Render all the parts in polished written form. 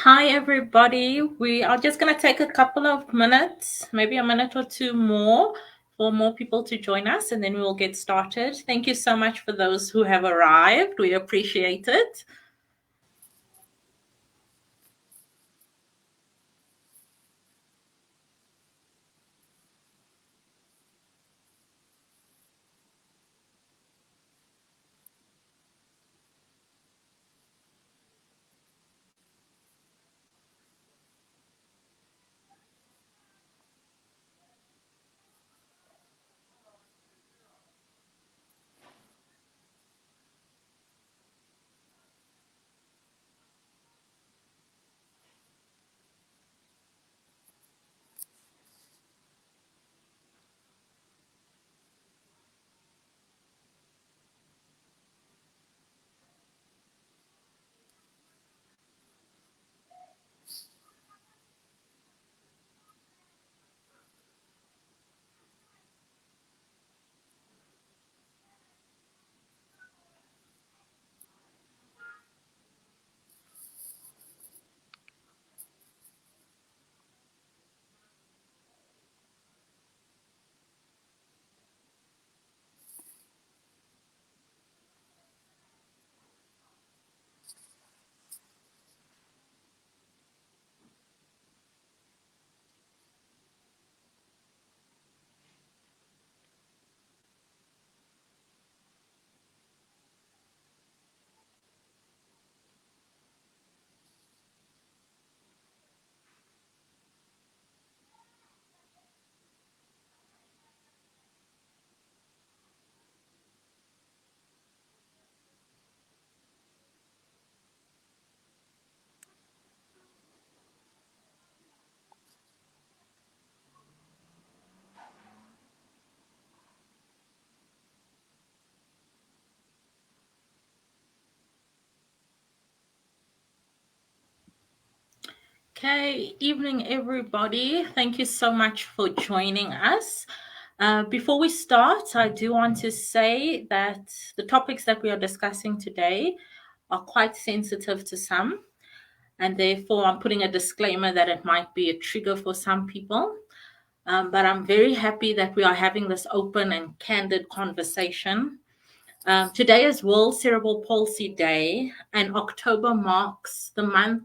Hi, everybody. We are just going to take a couple of minutes, maybe a minute or two more, for more people to join us, and then we will get started. Thank you so much for those who have arrived. We appreciate it. Okay, evening, everybody. Thank you so much for joining us. Before we start, I do want to say that the topics that we are discussing today are quite sensitive to some, and therefore I'm putting a disclaimer that it might be a trigger for some people. But I'm very happy that we are having this open and candid conversation. Today is World Cerebral Palsy Day, and October marks the month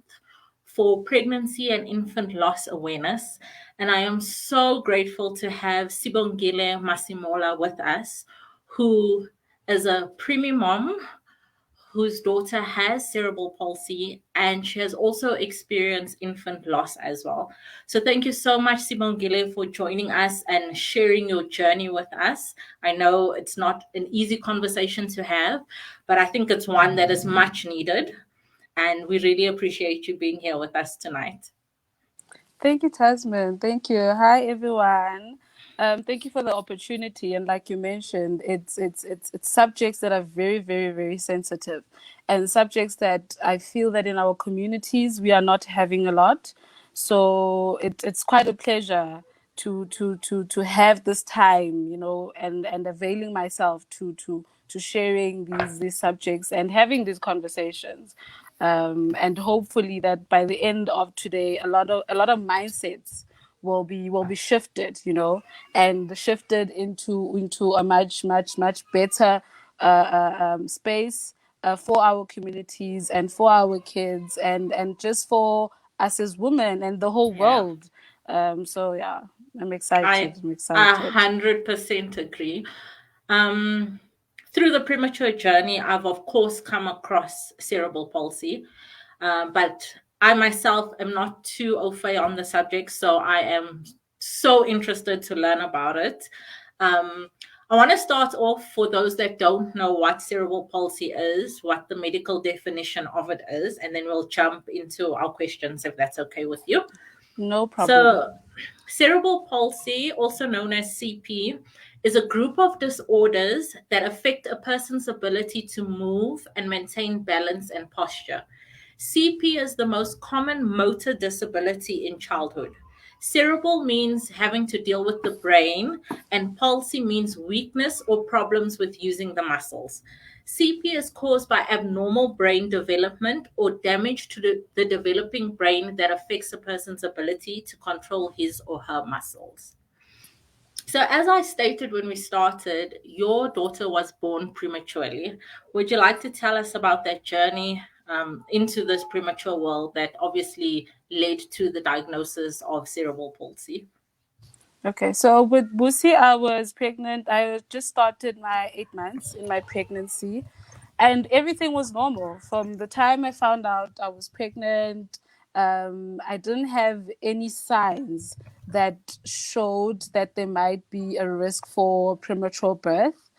for pregnancy and infant loss awareness. And I am so grateful to have Sibongile Masemola with us, who is a preemie mom whose daughter has cerebral palsy, and she has also experienced infant loss as well. So thank you so much, Sibongile, for joining us and sharing your journey with us. I know it's not an easy conversation to have, but I think it's one that is much needed. And we really appreciate you being here with us tonight. Thank you, Tasman. Thank you. Hi, everyone. Thank you for the opportunity. And like you mentioned, it's subjects that are very, very, very sensitive, and subjects that I feel that in our communities we are not having a lot. So it's quite a pleasure to have this time, and availing myself to sharing these subjects and having these conversations. And hopefully that by the end of today, a lot of mindsets will be shifted, and shifted into a much better space for our communities and for our kids and just for us as women and the whole Yeah, world. So yeah, I'm I excited. I'm a excited. 100% agree. Um, Through the premature journey, I've of course come across cerebral palsy, but I myself am not too au fait on the subject, so I am so interested to learn about it. Um, I want to start off for those that don't know what cerebral palsy is, what the medical definition of it is, and then we'll jump into our questions if that's okay with you. No problem. So, cerebral palsy, also known as CP, is a group of disorders that affect a person's ability to move and maintain balance and posture. CP is the most common motor disability in childhood. Cerebral means having to deal with the brain, and palsy means weakness or problems with using the muscles. CP is caused by abnormal brain development or damage to the developing brain that affects a person's ability to control his or her muscles. So, as I stated when we started, your daughter was born prematurely. Would you like to tell us about that journey into this premature world that obviously led to the diagnosis of cerebral palsy? Okay, so with Busi, I was pregnant. I just started my 8 months in my pregnancy, and everything was normal. From the time I found out I was pregnant, I didn't have any signs that showed that there might be a risk for premature birth.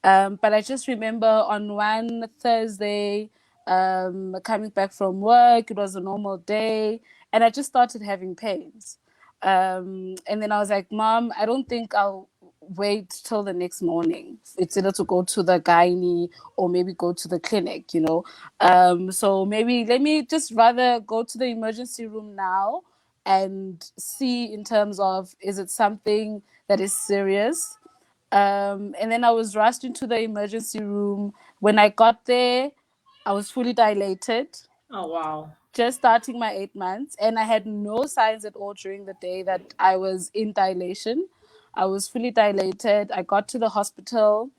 But I just remember on one Thursday, coming back from work, it was a normal day, and I just started having pains. And then I was like, Mom, I don't think I'll wait till the next morning. It's either to go to the gynae or maybe go to the clinic, you know. So maybe let me just rather go to the emergency room now and see in terms of, is it something that is serious? And then I was rushed into the emergency room. When I got there, I was fully dilated, Oh, wow. just starting my 8 months, and I had no signs at all during the day that I was in dilation. I was fully dilated. I got to the hospital,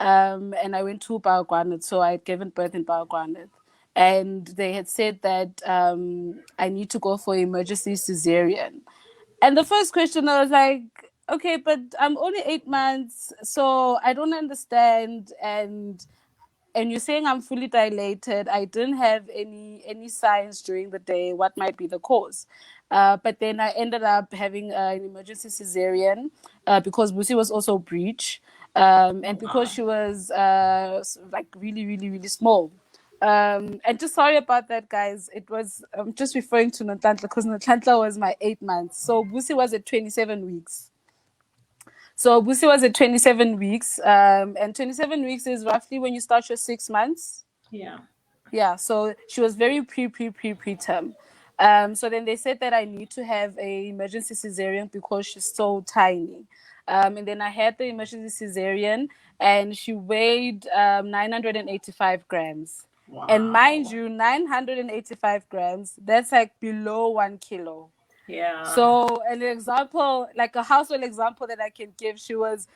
and I went to Baragwanath. So I had given birth in Baragwanath. And they had said that I need to go for emergency cesarean. And the first question I was like, okay, but I'm only 8 months, so I don't understand. And you're saying I'm fully dilated. I didn't have any signs during the day. What might be the cause? But then I ended up having an emergency cesarean because Busi was also breech, Oh, and because wow. she was like really, really, really small. And just sorry about that, guys. It was I'm just referring to Notlantla because Notlantla was my 8 months. So Busi was at 27 weeks. So Busi was at 27 weeks, and 27 weeks is roughly when you start your 6 months. Yeah. Yeah, so she was very preterm. So then they said that I need to have a emergency cesarean because she's so tiny. And then I had the emergency cesarean, and she weighed 985 grams. And mind Wow. you, 985 grams, that's like below 1 kilo. Yeah. So an example, like a household example that I can give, she was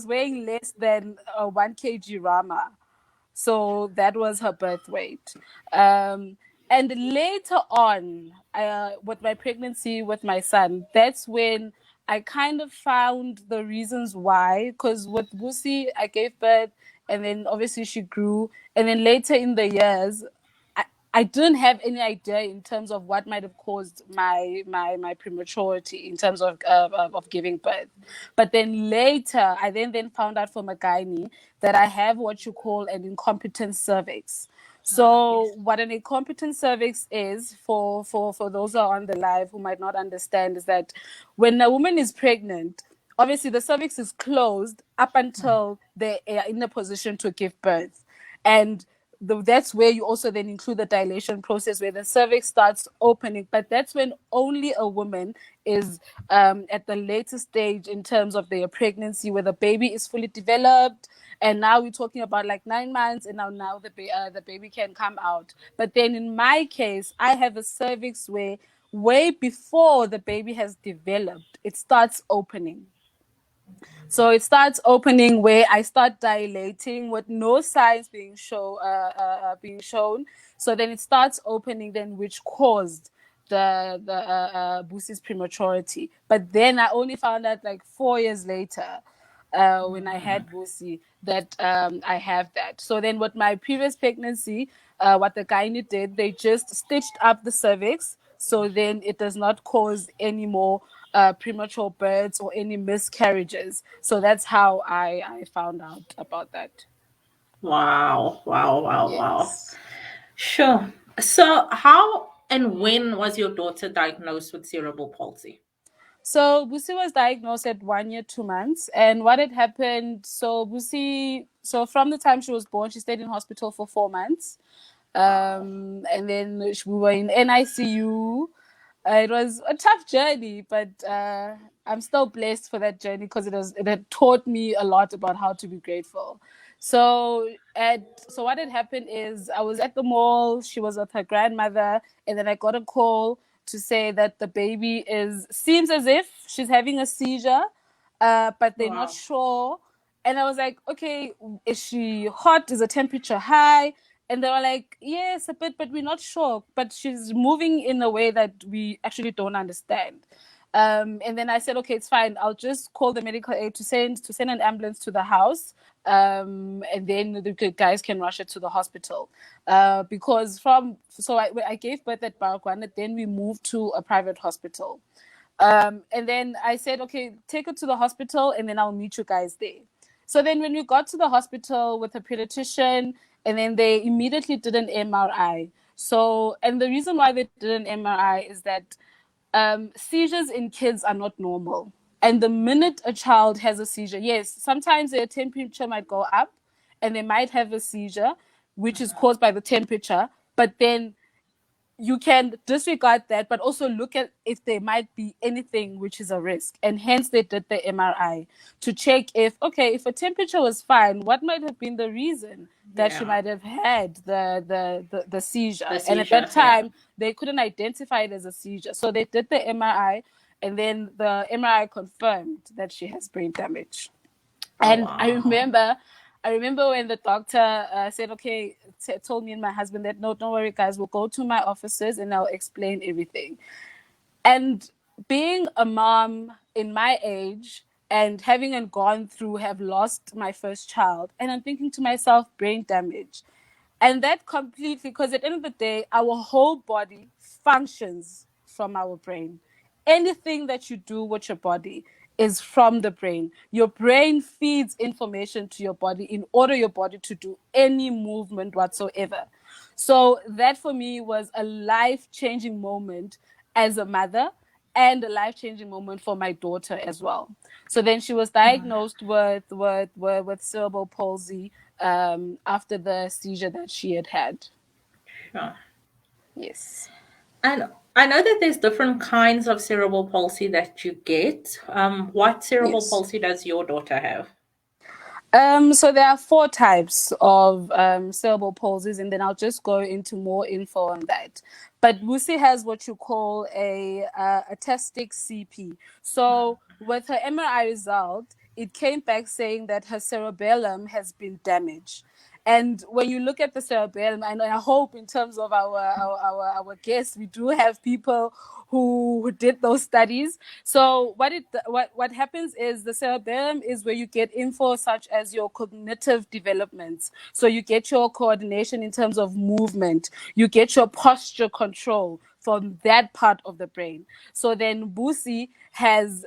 weighing less than 1 kg Rama. So that was her birth weight. Um, and later on, with my pregnancy with my son, that's when I kind of found the reasons why. Because with Busi, I gave birth, and then obviously she grew, and then later in the years, I, I didn't have any idea in terms of what might have caused my prematurity in terms of giving birth. But then later, I then found out from a gynae that I have what you call an incompetent cervix. Ah, So, yes. what an incompetent cervix is, for those who are on the live who might not understand, is that when a woman is pregnant, obviously the cervix is closed up until they are in a position to give birth. And that's where you also then include the dilation process where the cervix starts opening. But that's when only a woman is at the later stage in terms of their pregnancy, where the baby is fully developed. And now we're talking about like 9 months, and now the baby can come out. But then in my case, I have a cervix where way before the baby has developed, it starts opening. So it starts opening where I start dilating with no signs being shown. So then it starts opening, then which caused the Busi's prematurity. But then I only found out like 4 years later, when I had Busi, that I have that. So then with my previous pregnancy, what the gynae did, they just stitched up the cervix so then it does not cause any more premature births or any miscarriages. So that's how I found out about that. Wow. Wow. Wow. Wow. Yes. Sure. So, how and when was your daughter diagnosed with cerebral palsy? So Busi was diagnosed at 1 year, 2 months. And what had happened, so Busi, so from the time she was born, she stayed in hospital for 4 months. Wow. And then we were in NICU. It was a tough journey, but I'm still blessed for that journey because it had taught me a lot about how to be grateful. So what had happened is I was at the mall. She was with her grandmother, and then I got a call to say that the baby is seems as if she's having a seizure, but they're not Wow. sure. And I was like, okay, is she hot? Is the temperature high? And they were like, yes, a bit, but we're not sure. But she's moving in a way that we actually don't understand. And then I said, okay, it's fine. I'll just call the medical aid to send an ambulance to the house, and then the guys can rush it to the hospital. Because I gave birth at Baragwana, then we moved to a private hospital. And then I said, okay, take it to the hospital, and then I'll meet you guys there. So then when we got to the hospital with a pediatrician, and then they immediately did an MRI. So, and the reason why they did an MRI is that seizures in kids are not normal. And the minute a child has a seizure, yes, sometimes their temperature might go up and they might have a seizure, which is caused by the temperature. But then you can disregard that, but also look at if there might be anything which is a risk. And hence they did the MRI to check if, okay, if a temperature was fine, what might have been the reason that she Yeah. might have had the The seizure. And at that seizure. Yeah. time, they couldn't identify it as a seizure. So they did the MRI, and then the MRI confirmed that she has brain damage. Oh, And wow. I remember when the doctor said, okay, told me and my husband that, no, don't worry, guys, we'll go to my offices and I'll explain everything. And being a mom in my age and having gone through, have lost my first child, and I'm thinking to myself, brain damage. And that completely, because at the end of the day, our whole body functions from our brain. Anything that you do with your body is from the brain. Your brain feeds information to your body in order your body to do any movement whatsoever. So that for me was a life-changing moment as a mother, and a life-changing moment for my daughter as well. So then she was diagnosed with cerebral palsy, after the seizure that she had had. Sure. Yes. And I know that there's different kinds of cerebral palsy that you get. What cerebral Yes. palsy does your daughter have? So there are four types of cerebral palsies, and then I'll just go into more info on that. But Lucy has what you call a testic CP. So with her MRI result, it came back saying that her cerebellum has been damaged. And when you look at the cerebellum, and I hope in terms of our guests, we do have people who did those studies. So what happens is the cerebellum is where you get info such as your cognitive developments. So you get your coordination in terms of movement, you get your posture control from that part of the brain. So then Busi has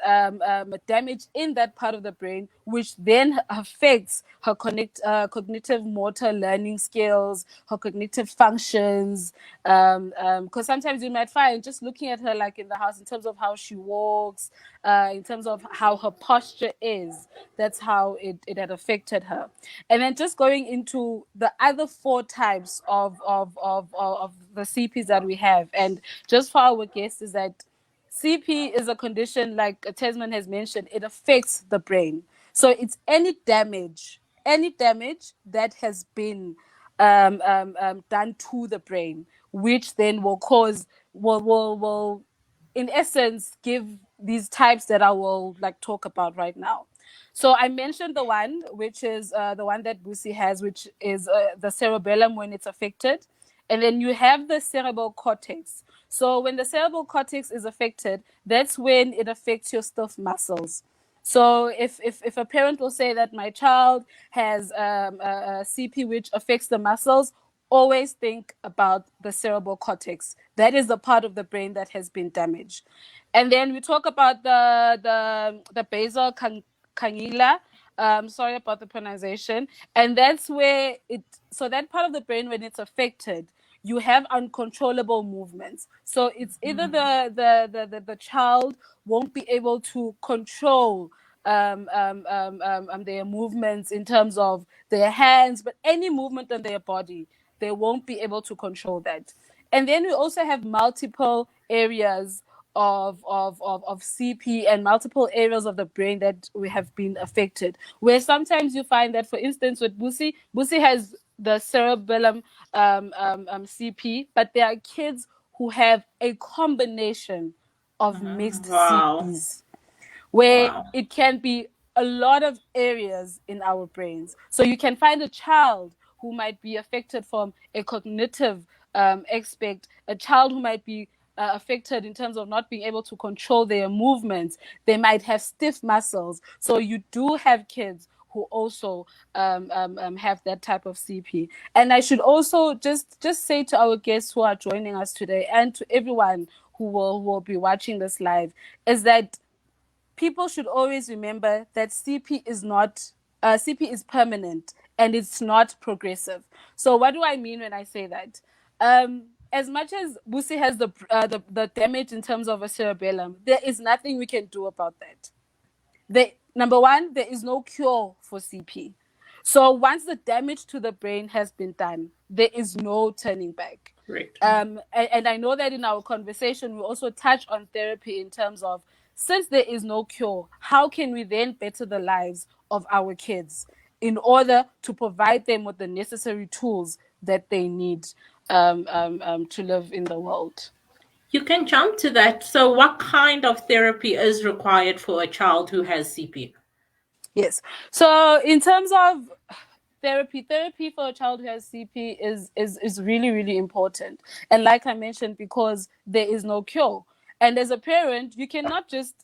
damage in that part of the brain, which then affects her cognitive motor learning skills, her cognitive functions. Because sometimes you might find just looking at her, like in the house, in terms of how she walks, in terms of how her posture is, that's how it had affected her. And then just going into the other four types of the CPs that we have. And just for our guests, is that CP is a condition, like Tesman has mentioned, it affects the brain. So it's any damage that has been done to the brain, which then will cause, will in essence give these types that I will like talk about right now. So I mentioned the one which is the one that Busi has, which is the cerebellum when it's affected, and then you have the cerebral cortex. So when the cerebral cortex is affected, that's when it affects your stiff muscles. So if a parent will say that my child has a CP which affects the muscles, always think about the cerebral cortex. That is the part of the brain that has been damaged. And then we talk about the basal cangula. Sorry about the pronunciation. And that's where it. So that part of the brain, when it's affected, you have uncontrollable movements. So it's either the child won't be able to control their movements in terms of their hands, but any movement on their body, they won't be able to control that. And then we also have multiple areas of CP and multiple areas of the brain that we have been affected. Where sometimes you find that, for instance, with Busi has the cerebellum CP, but there are kids who have a combination of mixed Wow. CPs where Wow. it can be a lot of areas in our brains. So you can find a child who might be affected from a cognitive aspect, a child who might be affected in terms of not being able to control their movements. They might have stiff muscles. So you do have kids who also have that type of CP. And I should also just say to our guests who are joining us today and to everyone who will be watching this live is that people should always remember that CP is not CP is permanent and it's not progressive. So what do I mean when I say that? As much as Busi has the damage in terms of a cerebellum, there is nothing we can do about that. Number one, there is no cure for CP. So once the damage to the brain has been done, there is no turning back. Great. And I know that in our conversation, we also touch on therapy in terms of, since there is no cure, how can we then better the lives of our kids in order to provide them with the necessary tools that they need to live in the world? You can jump to that. So, what kind of therapy is required for a child who has CP? Yes. So in terms of therapy for a child who has CP is really, really important. And like I mentioned, because there is no cure. And as a parent, you cannot just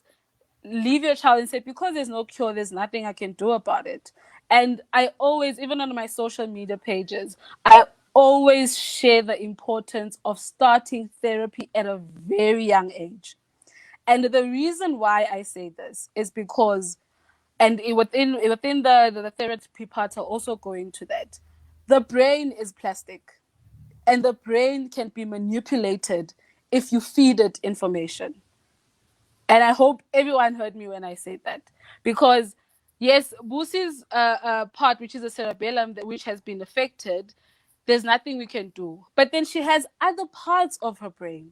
leave your child and say, because there's no cure, there's nothing I can do about it. And I always, even on my social media pages, I always share the importance of starting therapy at a very young age. And the reason why I say this is because, and within the therapy part, I'll also go into that. The brain is plastic, and the brain can be manipulated if you feed it information. And I hope everyone heard me when I said that, because yes, Busi's part, which is a cerebellum, which has been affected, there's nothing we can do. But then she has other parts of her brain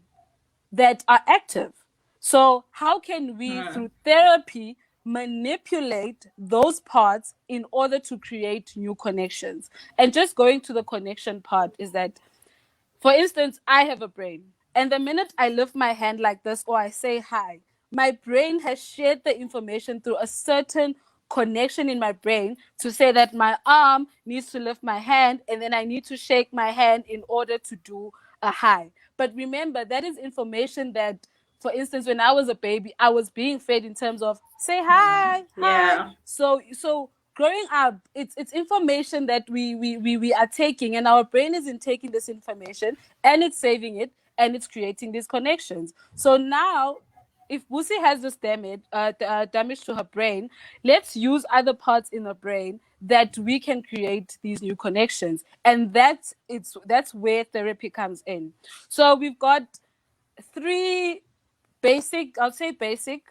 that are active. So, how can we, Hmm. through therapy, manipulate those parts in order to create new connections? And just going to the connection part is that, for instance, I have a brain, and the minute I lift my hand like this or I say hi, my brain has shared the information through a certain connection in my brain to say that my arm needs to lift my hand and then I need to shake my hand in order to do a hi. But remember, that is information that, for instance, when I was a baby, I was being fed in terms of say hi, hi. Yeah. So growing up, it's information that we are taking, and our brain isn't taking this information and it's saving it and it's creating these connections. So now, if Busi has this damage to her brain, let's use other parts in the brain that we can create these new connections, and that's where therapy comes in. So we've got three basic, I'll say basic,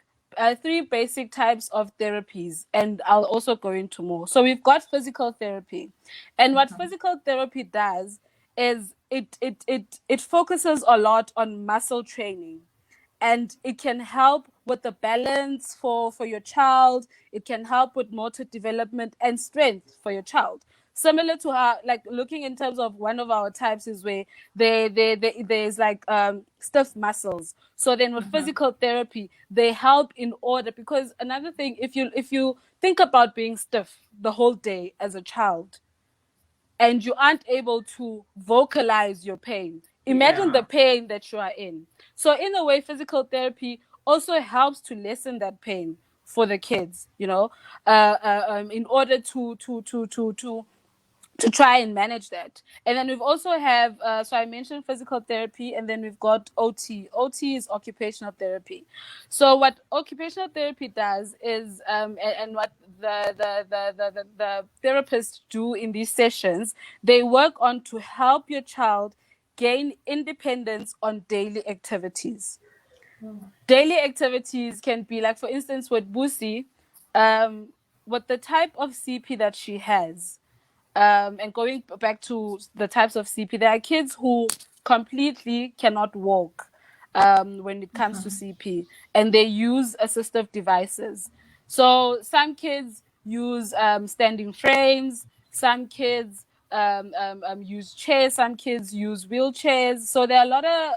three basic types of therapies, and I'll also go into more. So we've got physical therapy, and what physical therapy does is it focuses a lot on muscle training, and it can help with the balance for your child. It can help with motor development and strength for your child, similar to how, like, looking in terms of one of our types is where there's like stiff muscles. So then with physical therapy, they help in order, because another thing, if you think about being stiff the whole day as a child and you aren't able to vocalize your pain, imagine the Yeah. pain that you are in. So in a way, physical therapy also helps to lessen that pain for the kids, in order to try and manage that. And then we've also have, so I mentioned physical therapy, and then we've got OT. OT is occupational therapy. So what occupational therapy does is, and what the therapists do in these sessions, they work on to help your child gain independence on daily activities. Daily activities can be like, for instance, with Busi, um, with the type of CP that she has, and going back to the types of CP, there are kids who completely cannot walk. when it comes to CP, and they use assistive devices. So some kids use standing frames, some kids use chairs, some kids use wheelchairs. So there are a lot of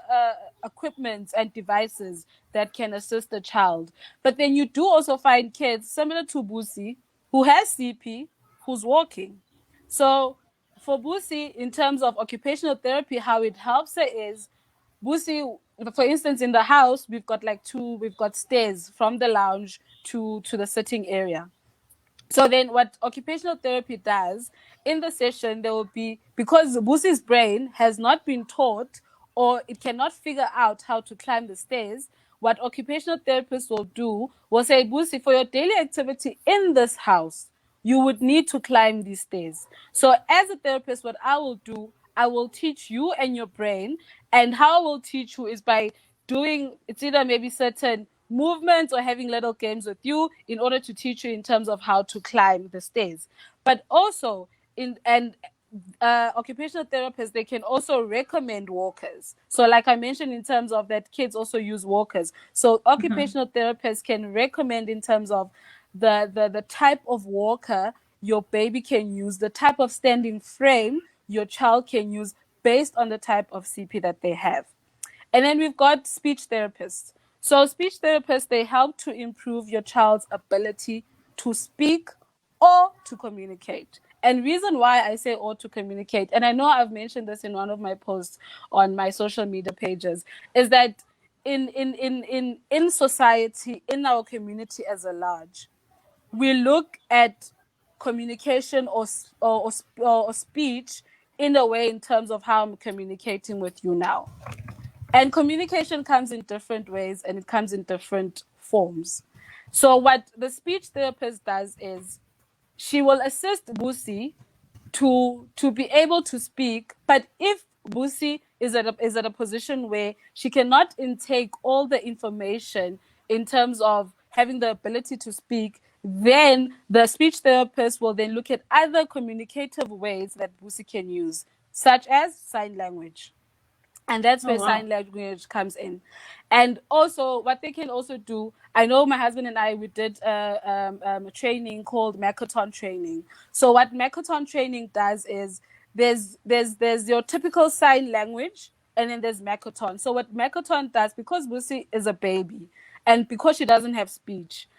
equipment and devices that can assist the child. But then you do also find kids similar to Busi who has CP who's walking. So for Busi, in terms of occupational therapy, how it helps her is Busi, for instance, in the house, we've got stairs from the lounge to the sitting area. So then what occupational therapy does in the session, there will be, because Busi's brain has not been taught or it cannot figure out how to climb the stairs, what occupational therapists will do will say, Busi, for your daily activity in this house, you would need to climb these stairs. So as a therapist, what I will do, I will teach you and your brain. And how I will teach you is by doing, it's either maybe certain movements or having little games with you in order to teach you in terms of how to climb the stairs. But also in and occupational therapists, they can also recommend walkers. So like I mentioned, in terms of that, kids also use walkers. So occupational therapists can recommend in terms of the type of walker your baby can use, the type of standing frame your child can use based on the type of CP that they have. And then we've got speech therapists. So speech therapists, they help to improve your child's ability to speak or to communicate. And reason why I say or to communicate, and I know I've mentioned this in one of my posts on my social media pages, is that in society, in our community as a large, we look at communication or speech in a way in terms of how I'm communicating with you now. And communication comes in different ways and it comes in different forms. So what the speech therapist does is she will assist Busi to be able to speak, but if Busi is at a position where she cannot intake all the information in terms of having the ability to speak, then the speech therapist will then look at other communicative ways that Busi can use, such as sign language. And that's Oh, where wow. sign language comes in. And also what they can also do, I know my husband and I, we did a training called Macathon training. So what Macathon training does is there's your typical sign language, and then there's Macathon. So what Macathon does, because Lucy is a baby and because she doesn't have speech,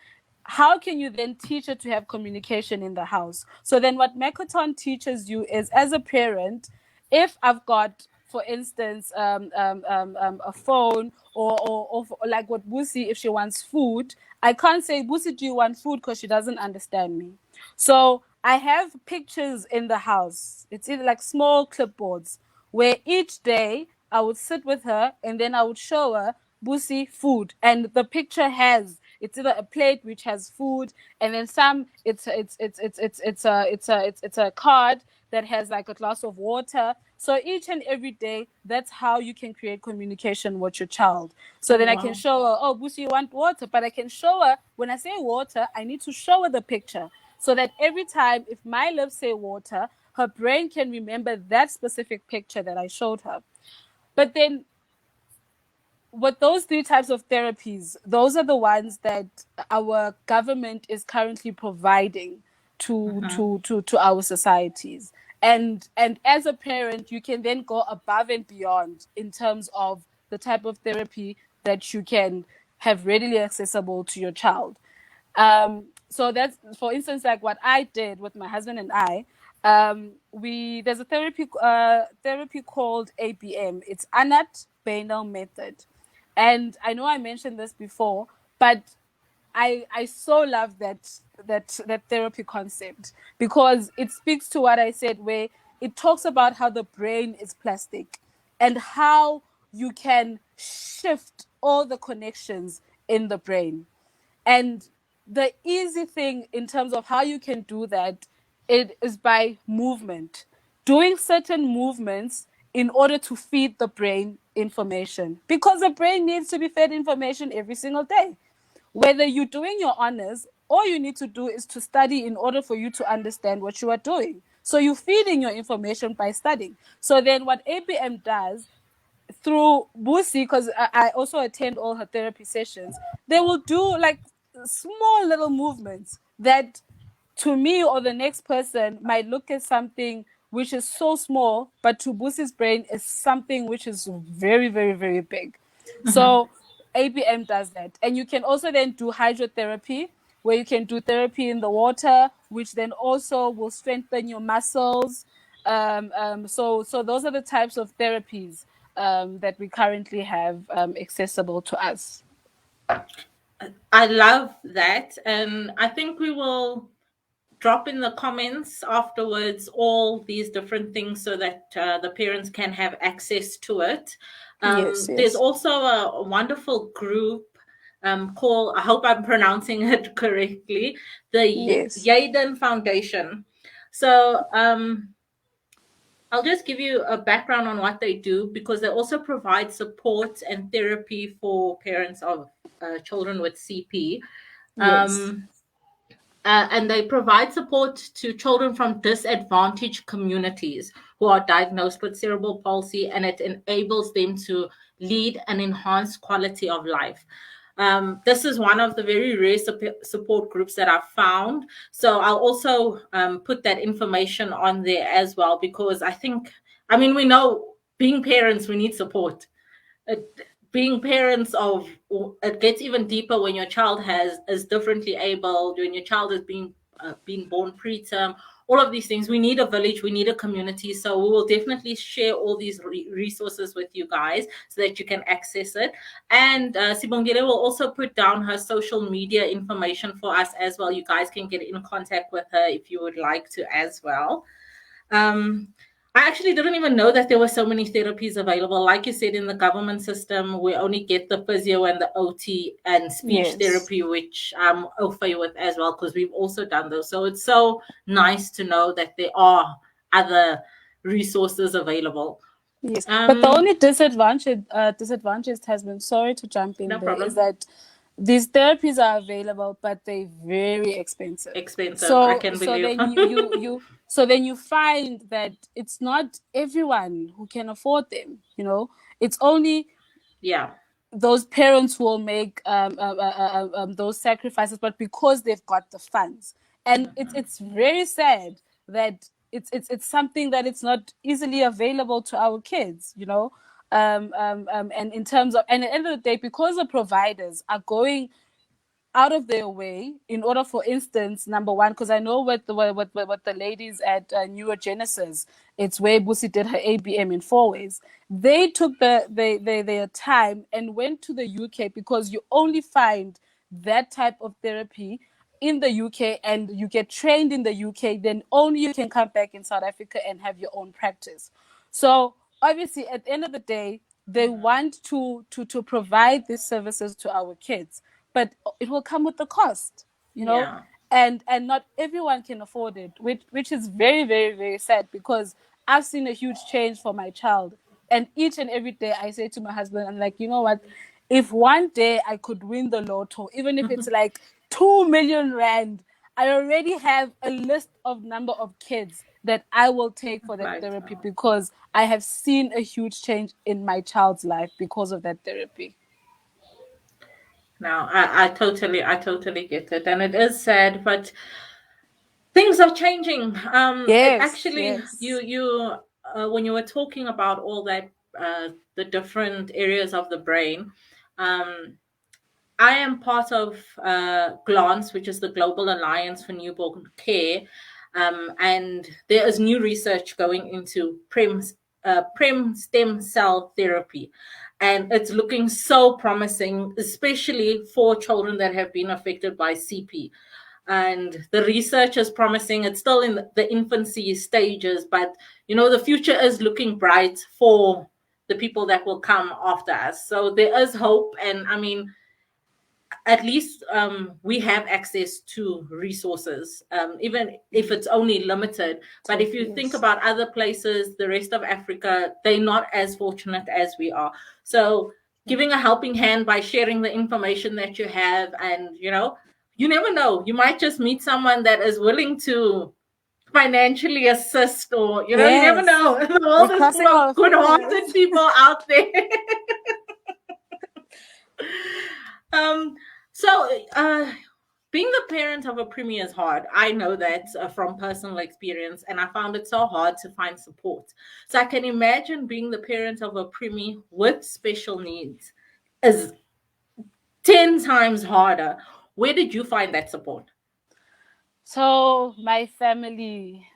how can you then teach her to have communication in the house? So then what Macathon teaches you is, as a parent, if I've got, for instance, a phone, or like what Busi, if she wants food, I can't say, Busi, do you want food? Because she doesn't understand me. So I have pictures in the house. It's either like small clipboards where each day I would sit with her and then I would show her Busi food. And the picture has, it's either a plate which has food, and then some it's a card that has like a glass of water. So each and every day, that's how you can create communication with your child. So Oh, then I can wow. show her, oh, Busi, you want water? But I can show her, when I say water, I need to show her the picture. So that every time, if my lips say water, her brain can remember that specific picture that I showed her. But then with those three types of therapies, those are the ones that our government is currently providing to our societies. And as a parent, you can then go above and beyond in terms of the type of therapy that you can have readily accessible to your child. So that's, for instance, like what I did with my husband and I. We There's a therapy called ABM. It's Anat Banal Method, and I know I mentioned this before, but I so love that therapy concept because it speaks to what I said, where it talks about how the brain is plastic and how you can shift all the connections in the brain. And the easy thing in terms of how you can do that, it is by movement. Doing certain movements in order to feed the brain information. Because the brain needs to be fed information every single day. Whether you're doing your honors, all you need to do is to study in order for you to understand what you are doing. So you're feeding your information by studying. So then what ABM does, through Busi, because I also attend all her therapy sessions, they will do like small little movements that to me or the next person might look at something which is so small, but to Busi's brain is something which is very, very, very big. So ABM does that. And you can also then do hydrotherapy, where you can do therapy in the water, which then also will strengthen your muscles. So those are the types of therapies that we currently have accessible to us. I love that. And I think we will drop in the comments afterwards all these different things so that the parents can have access to it. Yes, There's yes, also a wonderful group called, I hope I'm pronouncing it correctly, the yes, Yaden Foundation. So I'll just give you a background on what they do, because they also provide support and therapy for parents of children with CP. yes, Um, and they provide support to children from disadvantaged communities who are diagnosed with cerebral palsy, and it enables them to lead an enhanced quality of life. This is one of the very rare support groups that I've found. So I'll also put that information on there as well, because I think, I mean, we know being parents, we need support. It, being parents of, it gets even deeper when your child is differently abled, when your child is being born preterm, all of these things. We need a village, we need a community. So we will definitely share all these resources with you guys so that you can access it. And Sibongile will also put down her social media information for us as well. You guys can get in contact with her if you would like to as well. um, I actually didn't even know that there were so many therapies available. Like you said, in the government system, we only get the physio and the OT and speech yes. therapy, which I'm au fait with as well, because we've also done those. So it's so nice to know that there are other resources available. Yes, but the Um, only disadvantage has been, sorry to jump in no there, is problem. that these therapies are available, but they're very expensive. Expensive, I So can so believe. then you find that it's not everyone who can afford them. It's only Yeah. those parents who will make those sacrifices, but because they've got the funds. And it's very sad that it's something that it's not easily available to our kids. And in terms of, and at the end of the day, because the providers are going out of their way in order, for instance, number one, because I know what the ladies at Neurogenesis, it's where Busi did her ABM in 4 ways. They took their time and went to the UK, because you only find that type of therapy in the UK, and you get trained in the UK, then only you can come back in South Africa and have your own practice. So obviously, at the end of the day, they want to provide these services to our kids, but it will come with the cost, you know, Yeah. and not everyone can afford it, which is very, very, very sad, because I've seen a huge change for my child. And each and every day I say to my husband, I'm like, you know what? If one day I could win the lotto, even if it's like 2 million rand, I already have a list of number of kids that I will take for that Right. therapy, because I have seen a huge change in my child's life because of that therapy. Now, I totally get it, and it is sad, but things are changing. It Yes, actually, yes, when you were talking about all that, the different areas of the brain, um, I am part of GLANCE, which is the Global Alliance for Newborn Care, and there is new research going into prem stem cell therapy, and it's looking so promising, especially for children that have been affected by CP. And the research is promising. It's still in the infancy stages, but the future is looking bright for the people that will come after us. So there is hope, and I mean, at least we have access to resources, even if it's only limited. But if you think yes. about other places, the rest of Africa, they're not as fortunate as we are. So giving a helping hand by sharing the information that you have, and you never know, you might just meet someone that is willing to financially assist, or you never Yes, know. The we're world is full crossing of our fingers. good-hearted people out there. um, so being the parent of a preemie is hard. I know that from personal experience, and I found it so hard to find support. So I can imagine being the parent of a preemie with special needs is 10 times harder. Where did you find that support? So my family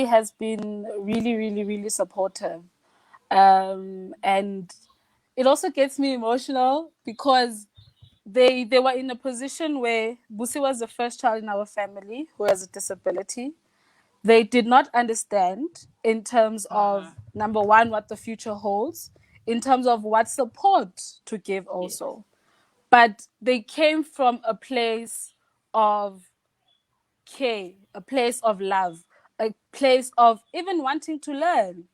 has been really, really, really supportive. And it also gets me emotional because they were in a position where Busi was the first child in our family who has a disability. They did not understand in terms of Mhm. number one what the future holds, in terms of what support to give Yes. also. But they came from a place of care, a place of love, a place of even wanting to learn,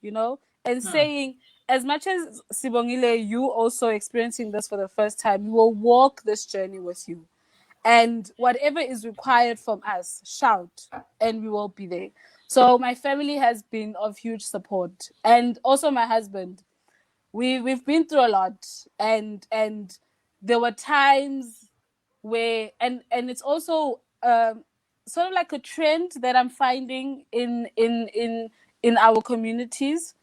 and Hmm. saying, as much as Sibongile, you also experiencing this for the first time, we will walk this journey with you. And whatever is required from us, shout, and we will be there. So my family has been of huge support, and also my husband. We've been through a lot, and there were times where, and it's also sort of like a trend that I'm finding in our communities,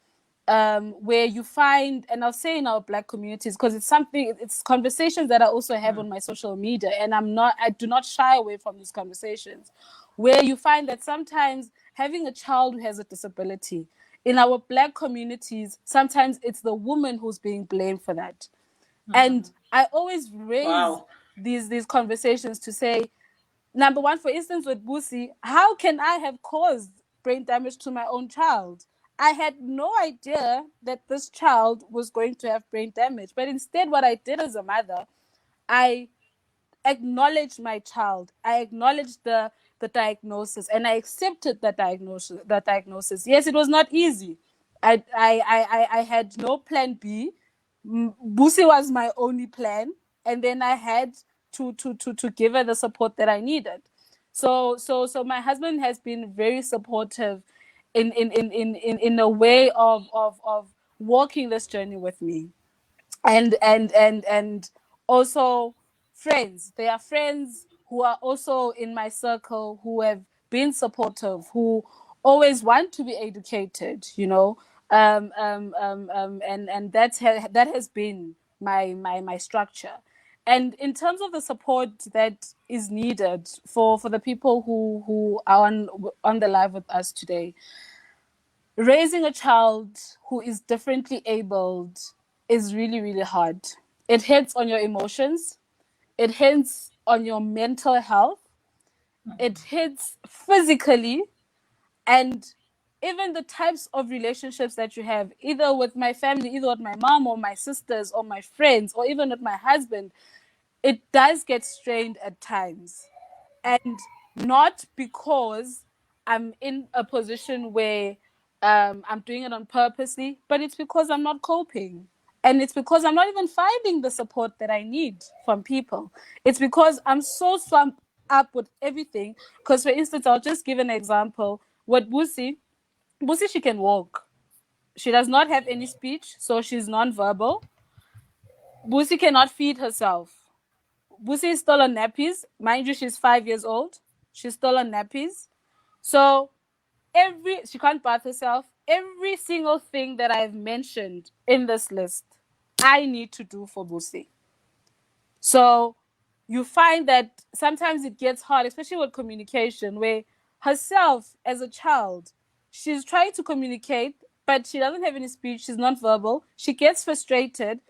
where you find, and I'll say in our Black communities, because it's conversations that I also have Hmm. on my social media, and I do not shy away from these conversations, where you find that sometimes having a child who has a disability in our Black communities, sometimes it's the woman who's being blamed for that. And I always raise Wow. these conversations to say, number one, for instance, with Busi, how can I have caused brain damage to my own child? I had no idea that this child was going to have brain damage. But instead, what I did as a mother, I acknowledged my child. I acknowledged the diagnosis, and I accepted the diagnosis. Yes, it was not easy. I had no plan B. Busi was my only plan, and then I had to give her the support that I needed. So my husband has been very supportive in a way of walking this journey with me. And also friends. There are friends who are also in my circle who have been supportive, who always want to be educated. And that has been my structure. And in terms of the support that is needed for the people who are on the live with us today, raising a child who is differently abled is really, really hard. It hits on your emotions, it hits on your mental health, it hits physically, and even the types of relationships that you have, either with my family, either with my mom or my sisters or my friends, or even with my husband, it does get strained at times. And not because I'm in a position where I'm doing it on purposely, but it's because I'm not coping. And it's because I'm not even finding the support that I need from people. It's because I'm so swamped up with everything. Because, for instance, I'll just give an example. With Busi, she can walk. She does not have any speech, so she's nonverbal. Busi cannot feed herself. Busi is still on nappies. Mind you, she's 5 years old. She's still on nappies. So she can't bath herself. Every single thing that I've mentioned in this list, I need to do for Busi. So you find that sometimes it gets hard, especially with communication, where herself as a child, she's trying to communicate, but she doesn't have any speech. She's nonverbal. She gets frustrated.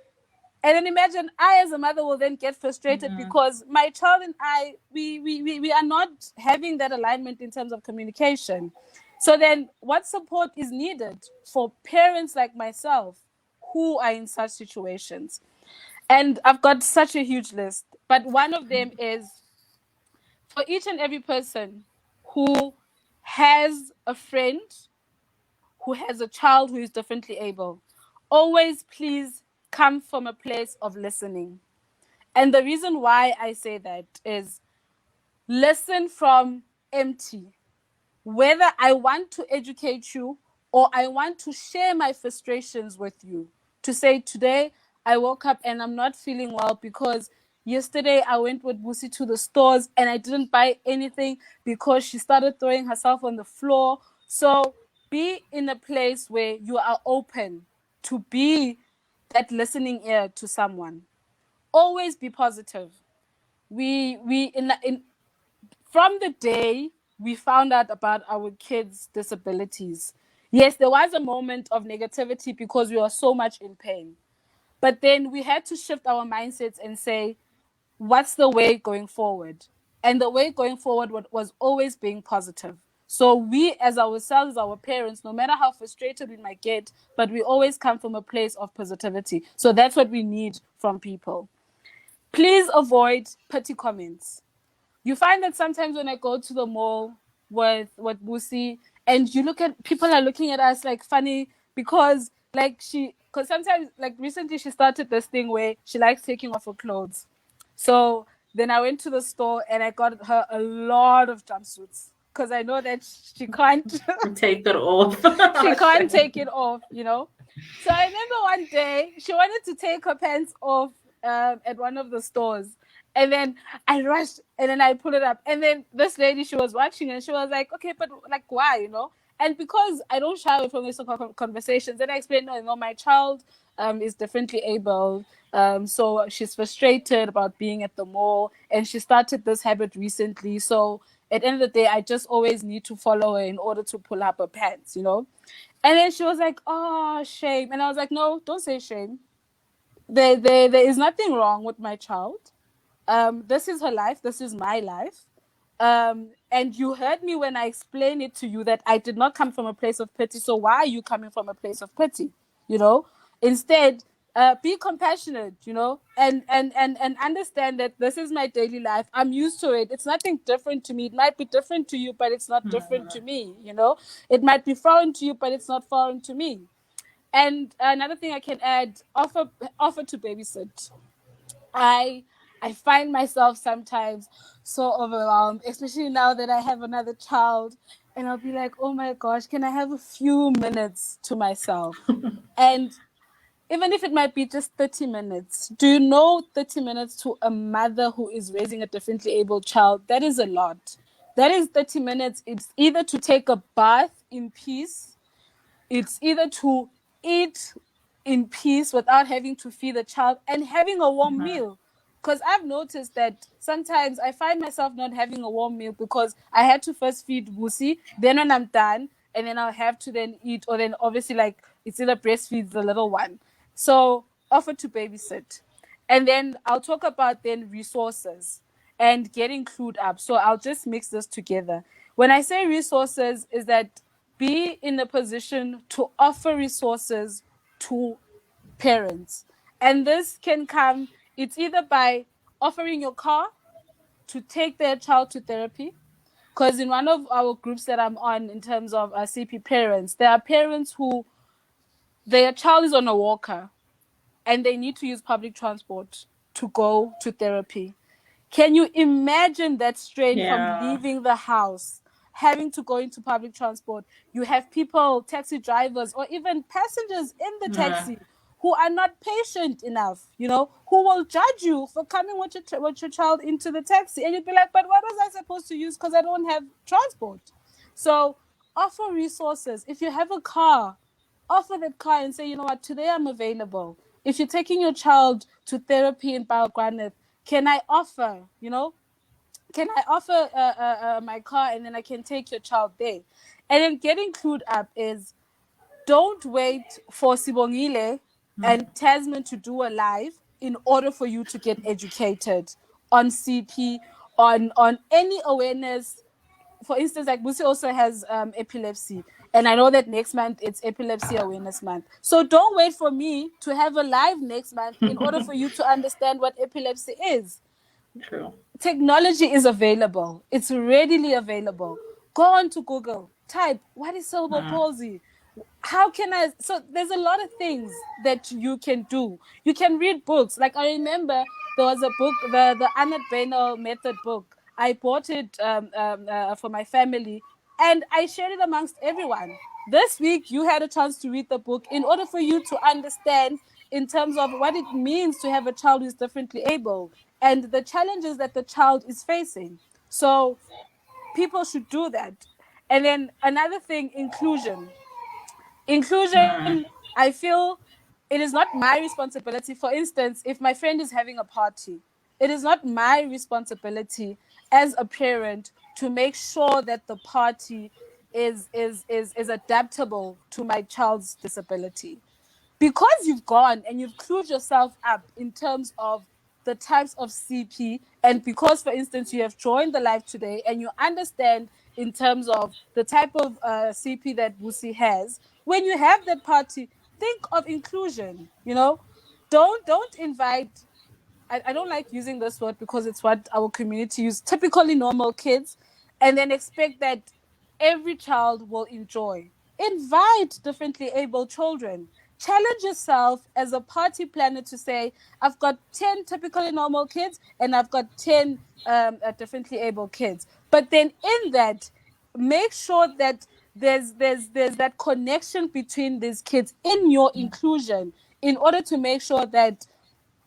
And then imagine I, as a mother, will then get frustrated because my child and I, we are not having that alignment in terms of communication. So then, what support is needed for parents like myself who are in such situations? And I've got such a huge list, but one of them is for each and every person who has a friend who has a child who is differently able, always please come from a place of listening. And the reason why I say that is listen from empty. whether I want to educate you or I want to share my frustrations with you. To say, today I woke up and I'm not feeling well because yesterday I went with Busi to the stores and I didn't buy anything because she started throwing herself on the floor. So be in a place where you are open to be that listening ear to someone. Always be positive. We in From the day we found out about our kids' disabilities, yes, there was a moment of negativity because we were so much in pain. But then we had to shift our mindsets and say, what's the way going forward? And the way going forward was always being positive. So we, as ourselves, our parents, no matter how frustrated we might get, but we always come from a place of positivity. So that's what we need from people. Please avoid petty comments. You find that sometimes when I go to the mall with Busi, and you look at people are looking at us like funny because because sometimes, like recently she started this thing where she likes taking off her clothes. So then I went to the store and I got her a lot of jumpsuits because I know that she can't Take it off. she can't Shame. take it off. So I remember one day she wanted to take her pants off at one of the stores. And then I rushed and then I pulled it up. And then this lady, she was watching and she was like, okay, but like, why? And because I don't shy away from these conversations, then I explained, no, my child is differently abled. So she's frustrated about being at the mall and she started this habit recently. So at the end of the day, I just always need to follow her in order to pull up her pants. And then she was like, oh, shame. And I was like, no, don't say shame. There is nothing wrong with my child. This is her life. This is my life. And you heard me when I explained it to you that I did not come from a place of pity. So why are you coming from a place of pity? You know, instead, be compassionate. And understand that this is my daily life. I'm used to it. It's nothing different to me. It might be different to you, but it's not different to me. It might be foreign to you, but it's not foreign to me. And another thing I can add: offer to babysit. I I find myself sometimes so overwhelmed, especially now that I have another child, and I'll be like, "Oh my gosh, can I have a few minutes to myself?" And even if it might be just 30 minutes, do you know 30 minutes to a mother who is raising a differently abled child? That is a lot. That is 30 minutes. It's either to take a bath in peace, it's either to eat in peace without having to feed the child and having a warm meal. Because I've noticed that sometimes I find myself not having a warm meal because I had to first feed Busi. Then when I'm done, and then I'll have to then eat, or then obviously like it's either breastfeeds the little one. So offer to babysit. And then I'll talk about then resources and getting clued up. So I'll just mix this together. When I say resources, is that be in a position to offer resources to parents. And this can come, it's either by offering your car to take their child to therapy. Because in one of our groups that I'm on, in terms of CP parents, there are parents who their child is on a walker and they need to use public transport to go to therapy. Can you imagine that strain from Yeah. leaving the house, having to go into public transport? You have people, taxi drivers, or even passengers in the Yeah. taxi who are not patient enough, who will judge you for coming with your child into the taxi. And you'd be like, but what was I supposed to use because I don't have transport? So offer resources. If you have a car, offer that car and say, you know what, today I'm available. If you're taking your child to therapy in Baograneth, can I offer, can I offer my car and then I can take your child there? And then getting clued up is don't wait for Sibongile and Tasman to do a live in order for you to get educated on CP, on any awareness. For instance, like Busi also has epilepsy, and I know that next month it's Epilepsy Awareness Month. So don't wait for me to have a live next month in order for you to understand what epilepsy is. True. Technology is available. It's readily available. Go on to Google, type, what is cerebral palsy? How can I? So there's a lot of things that you can do. You can read books. Like I remember there was a book, the Annette Beno method book. I bought it for my family. And I shared it amongst everyone. This week, you had a chance to read the book in order for you to understand in terms of what it means to have a child who's differently able and the challenges that the child is facing. So people should do that. And then another thing, inclusion. Inclusion, I feel it is not my responsibility. For instance, if my friend is having a party, it is not my responsibility as a parent to make sure that the party is adaptable to my child's disability. Because you've gone and you've clued yourself up in terms of the types of CP, and because, for instance, you have joined the live today and you understand in terms of the type of CP that Busi has, when you have that party, think of inclusion. Don't invite. I don't like using this word because it's what our community use. Typically normal kids, and then expect that every child will enjoy. Invite differently able children. Challenge yourself as a party planner to say, I've got 10 typically normal kids and I've got 10 differently able kids. But then in that, make sure that there's that connection between these kids in your inclusion in order to make sure that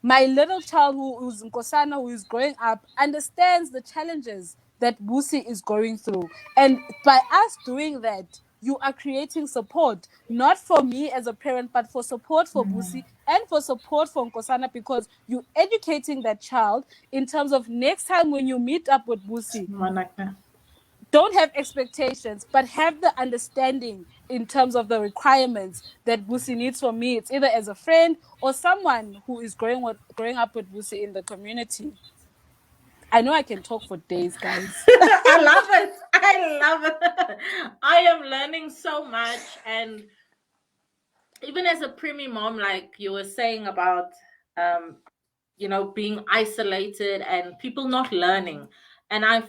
my little child who's Nkosana, who is growing up, understands the challenges that Busi is going through. And by us doing that, you are creating support, not for me as a parent, but for support for Busi and for support for Nkosana, because you're educating that child in terms of next time when you meet up with Busi, don't have expectations, but have the understanding in terms of the requirements that Busi needs from me. It's either as a friend or someone who is growing up with Busi in the community. I know I can talk for days, guys. I love it. I love it. I am learning so much. And even as a preemie mom, like you were saying about, um, being isolated and people not learning. And I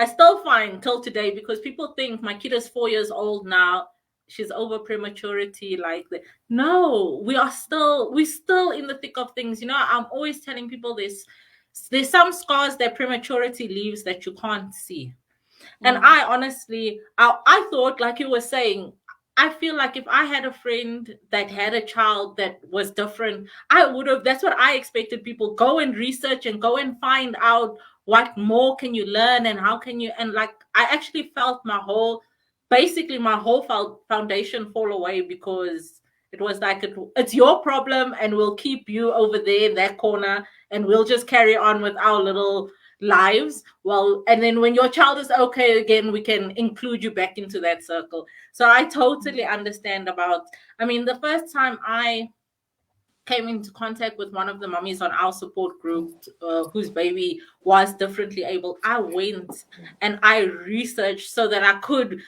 still find till today, because people think my kid is 4 years old now, she's over prematurity. Like, no, we're still in the thick of things. I'm always telling people this. There's some scars that prematurity leaves that you can't see. And I honestly, I thought, like you were saying, I feel like if I had a friend that had a child that was different, I would have, that's what I expected people go and research and go and find out what more can you learn and how can you, and like, I actually felt basically my whole foundation fall away, because it was like, it's your problem and we'll keep you over there in that corner and we'll just carry on with our little lives. Well, and then when your child is okay again, we can include you back into that circle. So I totally understand about, I mean, the first time I came into contact with one of the mummies on our support group, whose baby was differently able, I went and I researched so that I could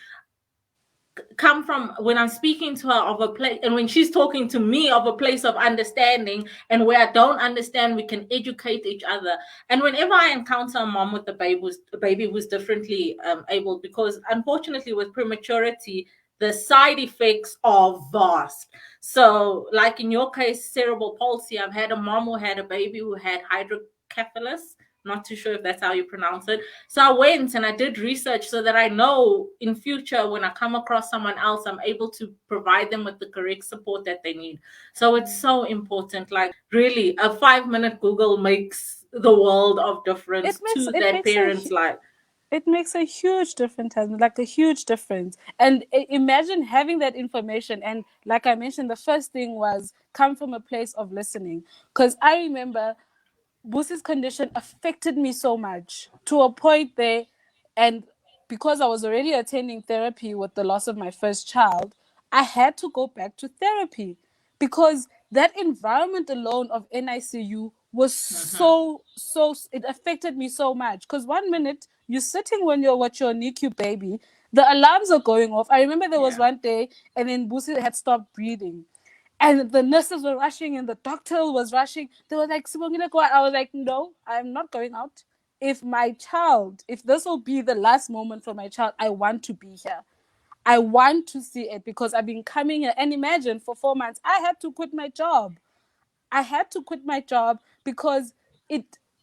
come from, when I'm speaking to her, of a place, and when she's talking to me, of a place of understanding, and where I don't understand, we can educate each other. And whenever I encounter a mom with a baby who's differently able, because unfortunately with prematurity, the side effects are vast. So like in your case, cerebral palsy, I've had a mom who had a baby who had hydrocephalus. Not too sure if that's how you pronounce it. So I went and I did research so that I know in future when I come across someone else, I'm able to provide them with the correct support that they need. So it's so important. Like, really, a 5-minute Google makes the world of difference to that parent's life. It makes a huge difference, like a huge difference. And imagine having that information. And like I mentioned, the first thing was come from a place of listening. Because I remember Busi's condition affected me so much to a point there. And because I was already attending therapy with the loss of my first child, I had to go back to therapy because that environment alone of NICU was so it affected me so much. Because one minute you're sitting when you're with your NICU baby, the alarms are going off. I remember there was one day and then Busi had stopped breathing. And the nurses were rushing and the doctor was rushing. They were like, Sibongile, go out. I was like, no, I'm not going out. If this will be the last moment for my child, I want to be here. I want to see it because I've been coming here. And imagine for 4 months, I had to quit my job. I had to quit my job because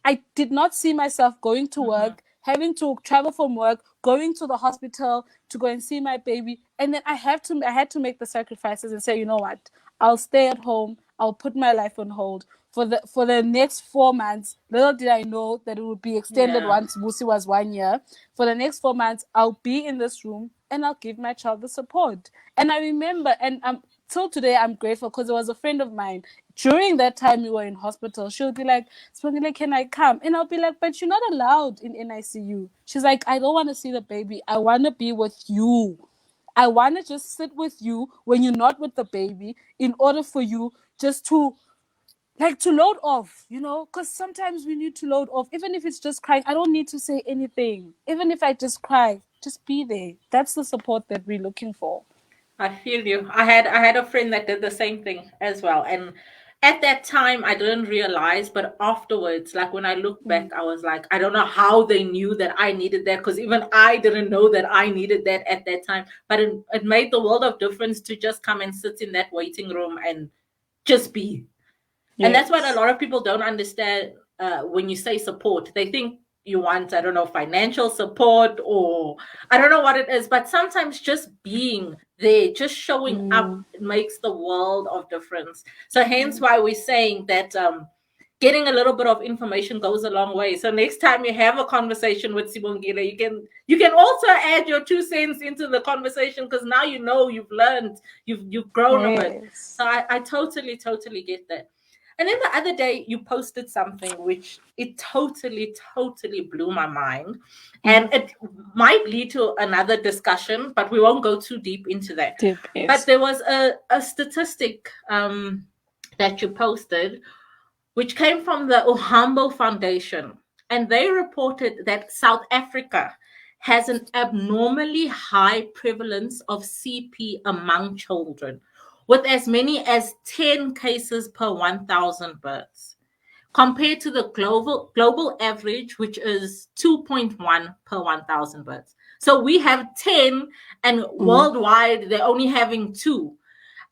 I did not see myself going to work, having to travel from work, going to the hospital to go and see my baby. And then I had to make the sacrifices and say, you know what? I'll stay at home. I'll put my life on hold for the next 4 months. Little did I know that it would be extended Yeah. once Busi was 1 year. For the next 4 months, I'll be in this room and I'll give my child the support. And I remember, and till today, I'm grateful because it was a friend of mine. During that time we were in hospital, she'll be like, Sibongile, can I come? And I'll be like, but you're not allowed in NICU. She's like, I don't want to see the baby. I want to be with you. I want to just sit with you when you're not with the baby in order for you just to to load off, because sometimes we need to load off, even if it's just crying. I don't need to say anything. Even if I just cry, just be there. That's the support that we're looking for. I feel you. I had a friend that did the same thing as well. And at that time I didn't realize, but afterwards, like when I look back, I was like, I don't know how they knew that I needed that, because even I didn't know that I needed that at that time. But it made the world of difference to just come and sit in that waiting room and just be. And that's what a Yes. lot of people don't understand when you say support. They think you want, I don't know, financial support, or I don't know what it is, but sometimes just being there, just showing up, Mm. it makes the world of difference. So hence why we're saying that getting a little bit of information goes a long way. So next time you have a conversation with Sibongile, you can also add your 2 cents into the conversation, because now you've learned, you've grown a bit. Yes. So I totally get that. And then the other day, you posted something which it totally blew my mind. Mm. And it might lead to another discussion, but we won't go too deep into that. Tip But is. there was a statistic that you posted, which came from the Uhambo Foundation. And they reported that South Africa has an abnormally high prevalence of CP among children, with as many as 10 cases per 1,000 births, compared to the global average, which is 2.1 per 1,000 births. So we have 10, and Mm. worldwide, they're only having 2.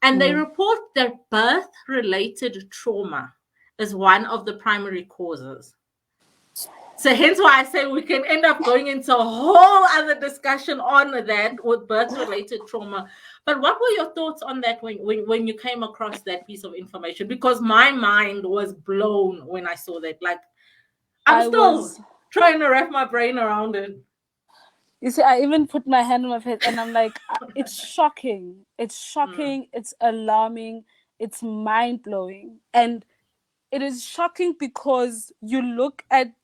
And they Mm. report that birth related trauma is one of the primary causes. So hence why I say we can end up going into a whole other discussion on that with birth related trauma. But what were your thoughts on that when you came across that piece of information? Because my mind was blown when I saw that. Like, I'm I still was trying to wrap my brain around it. You see, I even put my hand on my face and I'm like, it's shocking. It's Mm, shocking. It's alarming. It's mind blowing. And it is shocking because you look at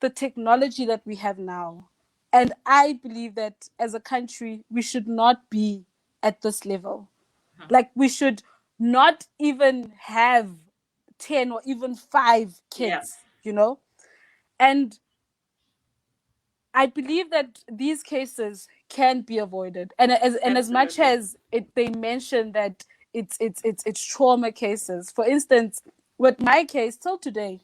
the technology that we have now. And I believe that as a country, we should not be at this level. mhm. Like, we should not even have 10 or even 5 kids, Yeah, And I believe that these cases can be avoided, and as much absolutely. as they mention that it's trauma cases. For instance, with my case, till today,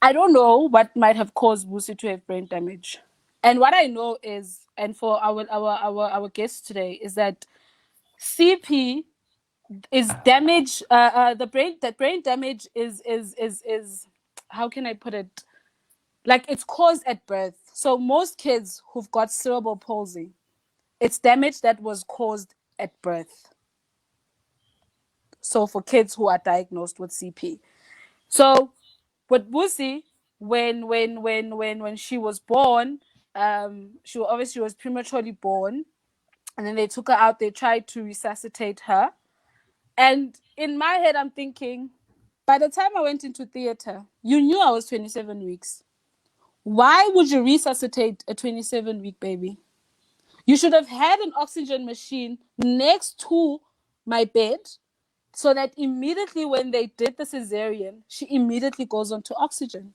I don't know what might have caused Busi to have brain damage. And what I know is, and for our guest today, is that CP is damage. The brain damage is how can I put it? Like, it's caused at birth. So most kids who've got cerebral palsy, it's damage that was caused at birth. So for kids who are diagnosed with CP. So with Busi, when she was born, she was prematurely born, and then they took her out. They tried to resuscitate her, and in my head, I'm thinking, by the time I went into theater, you knew I was 27 weeks. Why would you resuscitate a 27-week baby? You should have had an oxygen machine next to my bed so that immediately when they did the cesarean, she immediately goes onto oxygen.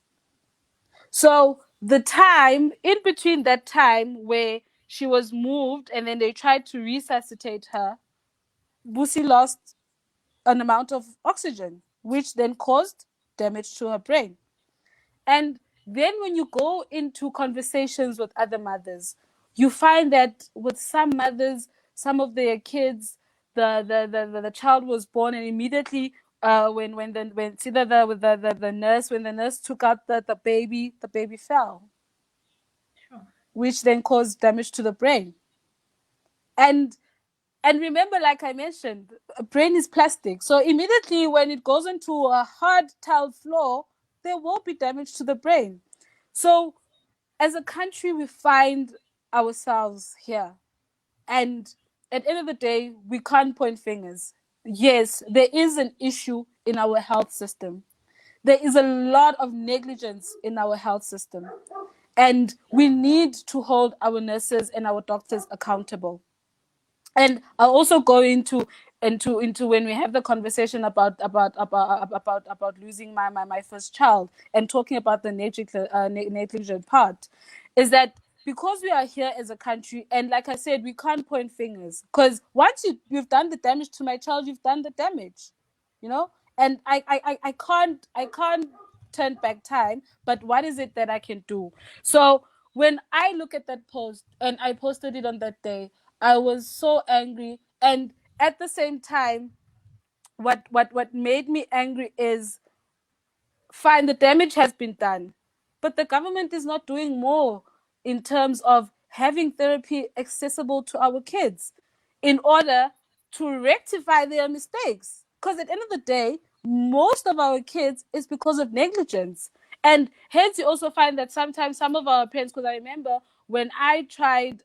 So the time in between that time where she was moved and then they tried to resuscitate her, Busi lost an amount of oxygen, which then caused damage to her brain. And then when you go into conversations with other mothers, you find that with some mothers, some of their kids, the child was born, and immediately when see the nurse when the nurse took out the baby fell. which then cause damage to the brain. And remember, like I mentioned, a brain is plastic. So immediately when it goes into a hard tile floor, there will be damage to the brain. So as a country, we find ourselves here. And at the end of the day, we can't point fingers. Yes, there is an issue in our health system. There is a lot of negligence in our health system. And we need to hold our nurses and our doctors accountable. And I'll also go into when we have the conversation about losing my first child and talking about the negligent part, is that because we are here as a country, and like I said, we can't point fingers, because once you've done the damage to my child, you've done the damage, you know. And I can't turn back time, but what is it that I can do? So when I look at that post, and I posted it on that day, I was so angry. And at the same time, what made me angry is, fine, the damage has been done, but the government is not doing more in terms of having therapy accessible to our kids in order to rectify their mistakes. Because at the end of the day, most of our kids is because of negligence. And hence, you also find that sometimes some of our parents, because I remember when I tried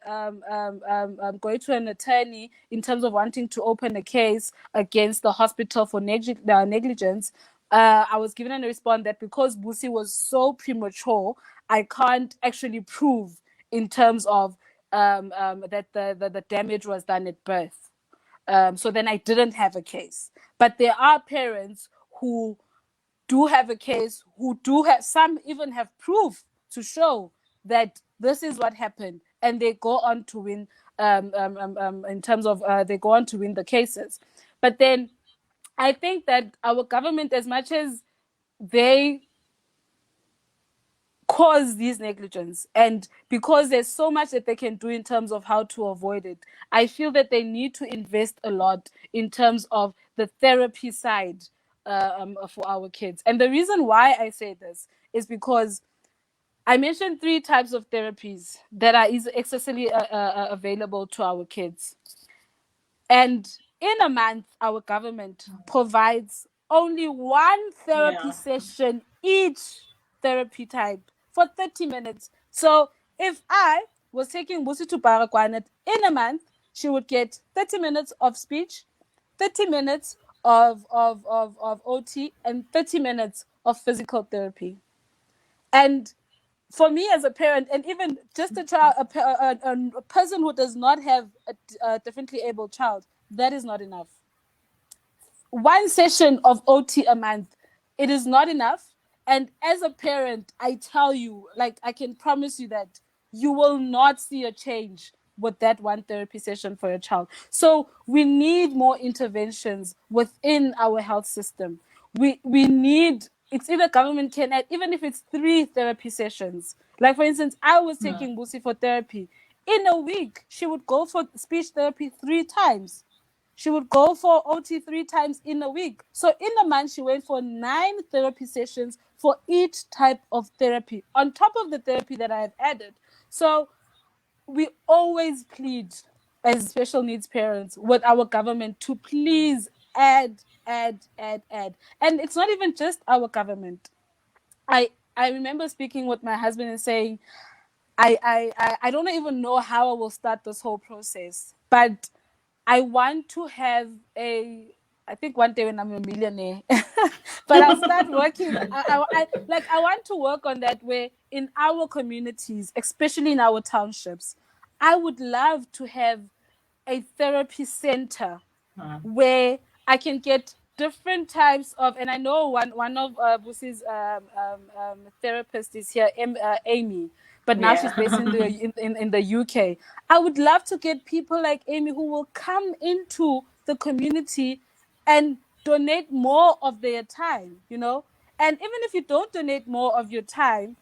going to an attorney in terms of wanting to open a case against the hospital for negligence, I was given a response that because Busi was so premature, I can't actually prove in terms of that the damage was done at birth. So then I didn't have a case. But there are parents who do have a case, who do have, some even have proof to show that this is what happened, and they go on to win. In terms of they go on to win the cases. But then I think that our government, as much as they cause these negligence, and because there's so much that they can do in terms of how to avoid it, I feel that they need to invest a lot in terms of the therapy side for our kids. And the reason why I say this is because I mentioned 3 types of therapies that are accessibly available to our kids. And in a month, our government provides only one therapy Yeah. session each therapy type for 30 minutes. So if I was taking Busi to Baragwanet in a month, she would get 30 minutes of speech, 30 minutes of OT, and 30 minutes of physical therapy. And for me as a parent, and even just a child, a person who does not have a differently able child, that is not enough. One session of OT a month, it is not enough. And as a parent, I tell you, like, I can promise you that you will not see a change with that one therapy session for your child. So we need more interventions within our health system. We need, it's either government can add, even if it's 3 therapy sessions. Like, for instance, I was taking Busi for therapy. In a week, she would go for speech therapy 3 times. She would go for OT 3 times in a week. So in a month, she went for 9 therapy sessions for each type of therapy, on top of the therapy that I have added. So we always plead as special needs parents with our government to please add, add, add, add. And it's not even just our government. I remember speaking with my husband and saying, I don't even know how I will start this whole process, but I want to have I think one day when I'm a millionaire, but I'll start working. I want to work on that, where in our communities, especially in our townships, I would love to have a therapy center where I can get different types of, and I know one of Busi's therapists is here, Amy, but now she's based in Yeah. the UK. I would love to get people like Amy who will come into the community and donate more of their time, you know. And even if you don't donate more of your time,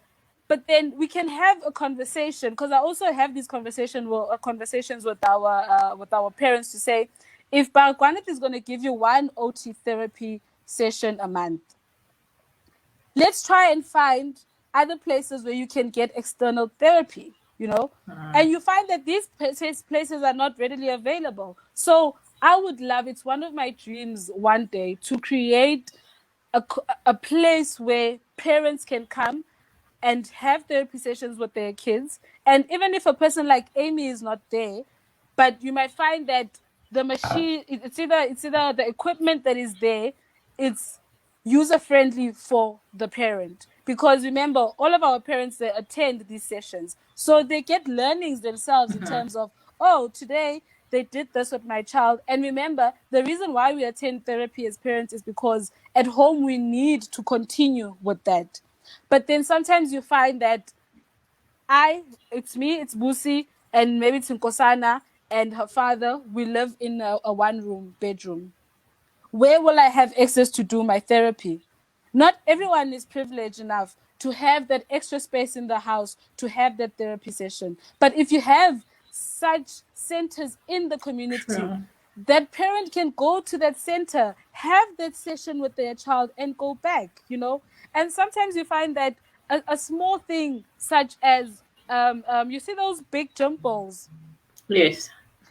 but then we can have a conversation, because I also have these conversations with our parents to say, if Baragwanet is going to give you one OT therapy session a month, let's try and find other places where you can get external therapy. And you find that these places are not readily available. So I would love, it's one of my dreams one day to create a place where parents can come and have therapy sessions with their kids. And even if a person like Amy is not there, but you might find that the machine, it's either the equipment that is there, it's user friendly for the parent. Because remember, all of our parents, they attend these sessions, so they get learnings themselves in terms of, oh, today they did this with my child. And remember, the reason why we attend therapy as parents is because at home we need to continue with that. But then sometimes you find that it's me, it's Busi, and maybe it's Nkosana and her father. We live in a one-room bedroom. Where will I have access to do my therapy? Not everyone is privileged enough to have that extra space in the house to have that therapy session. But if you have such centers in the community, True. that parent can go to that center, have that session with their child, and go back. And sometimes you find that a small thing such as you see those big gym balls. Yes.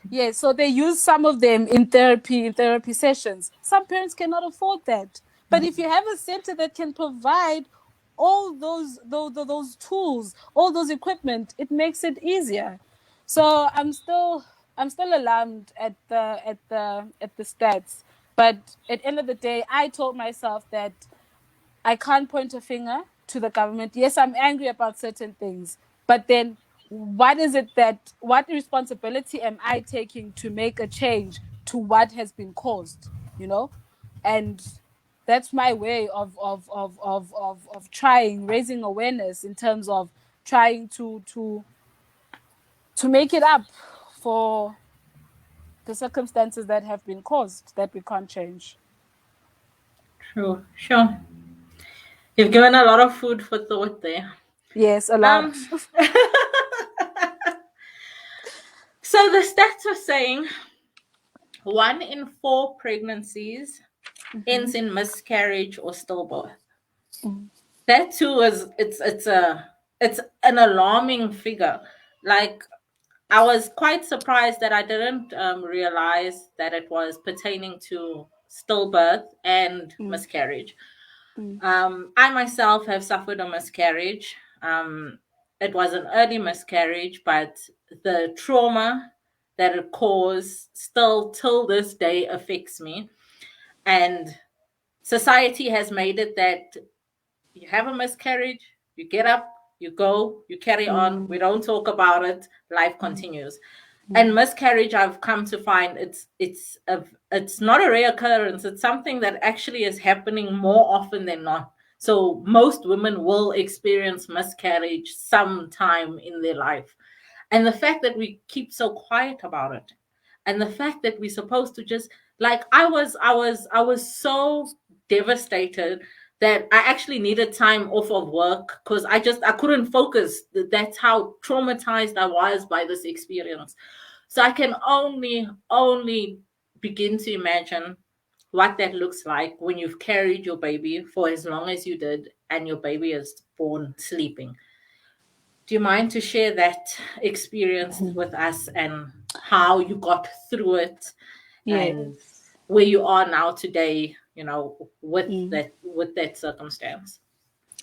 Yeah, so they use some of them in therapy sessions. Some parents cannot afford that. But if you have a center that can provide all those tools, all those equipment, it makes it easier. So I'm still alarmed at the stats. But at the end of the day, I told myself that I can't point a finger to the government. Yes, I'm angry about certain things, but then what responsibility am I taking to make a change to what has been caused, And that's my way of trying, raising awareness in terms of trying to make it up for the circumstances that have been caused that we can't change. True. Sure. You've given a lot of food for thought there. Yes, a lot. Um, so the stats are saying 1 in 4 pregnancies ends in miscarriage or stillbirth. That too is it's an alarming figure. Like, I was quite surprised that I didn't realize that it was pertaining to stillbirth and Mm, miscarriage. mm, I myself have suffered a miscarriage. It was an early miscarriage, but the trauma that it caused still till this day affects me. And society has made it that you have a miscarriage, you get up, you go, you carry on. We mm, don't talk about it. Life mm, continues. And mm, miscarriage, I've come to find it's not a rare occurrence. It's something that actually is happening more often than not. So most women will experience miscarriage sometime in their life. And the fact that we keep so quiet about it, and the fact that we're supposed to just, like, I was so devastated that I actually needed time off of work because I couldn't focus. That's how traumatized I was by this experience. So I can only begin to imagine what that looks like when you've carried your baby for as long as you did and your baby is born sleeping. Do you mind to share that experience with us and how you got through it and yes. where you are now today, with Mm. that circumstance?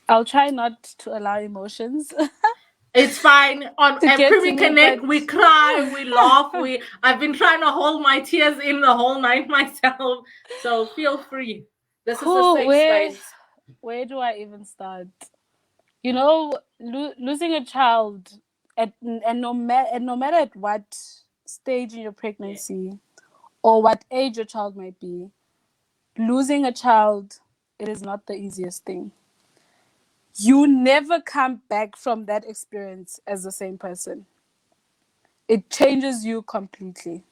I'll try not to allow emotions It's fine. On to at get to Preemie me, but Connect, we cry, we laugh. I've been trying to hold my tears in the whole night myself. So feel free. This is a who, safe space. where do I even start? Losing a child and no matter at what stage in your Yeah. pregnancy or what age your child might be, losing a child, it is not the easiest thing. You never come back from that experience as the same person. It changes you completely.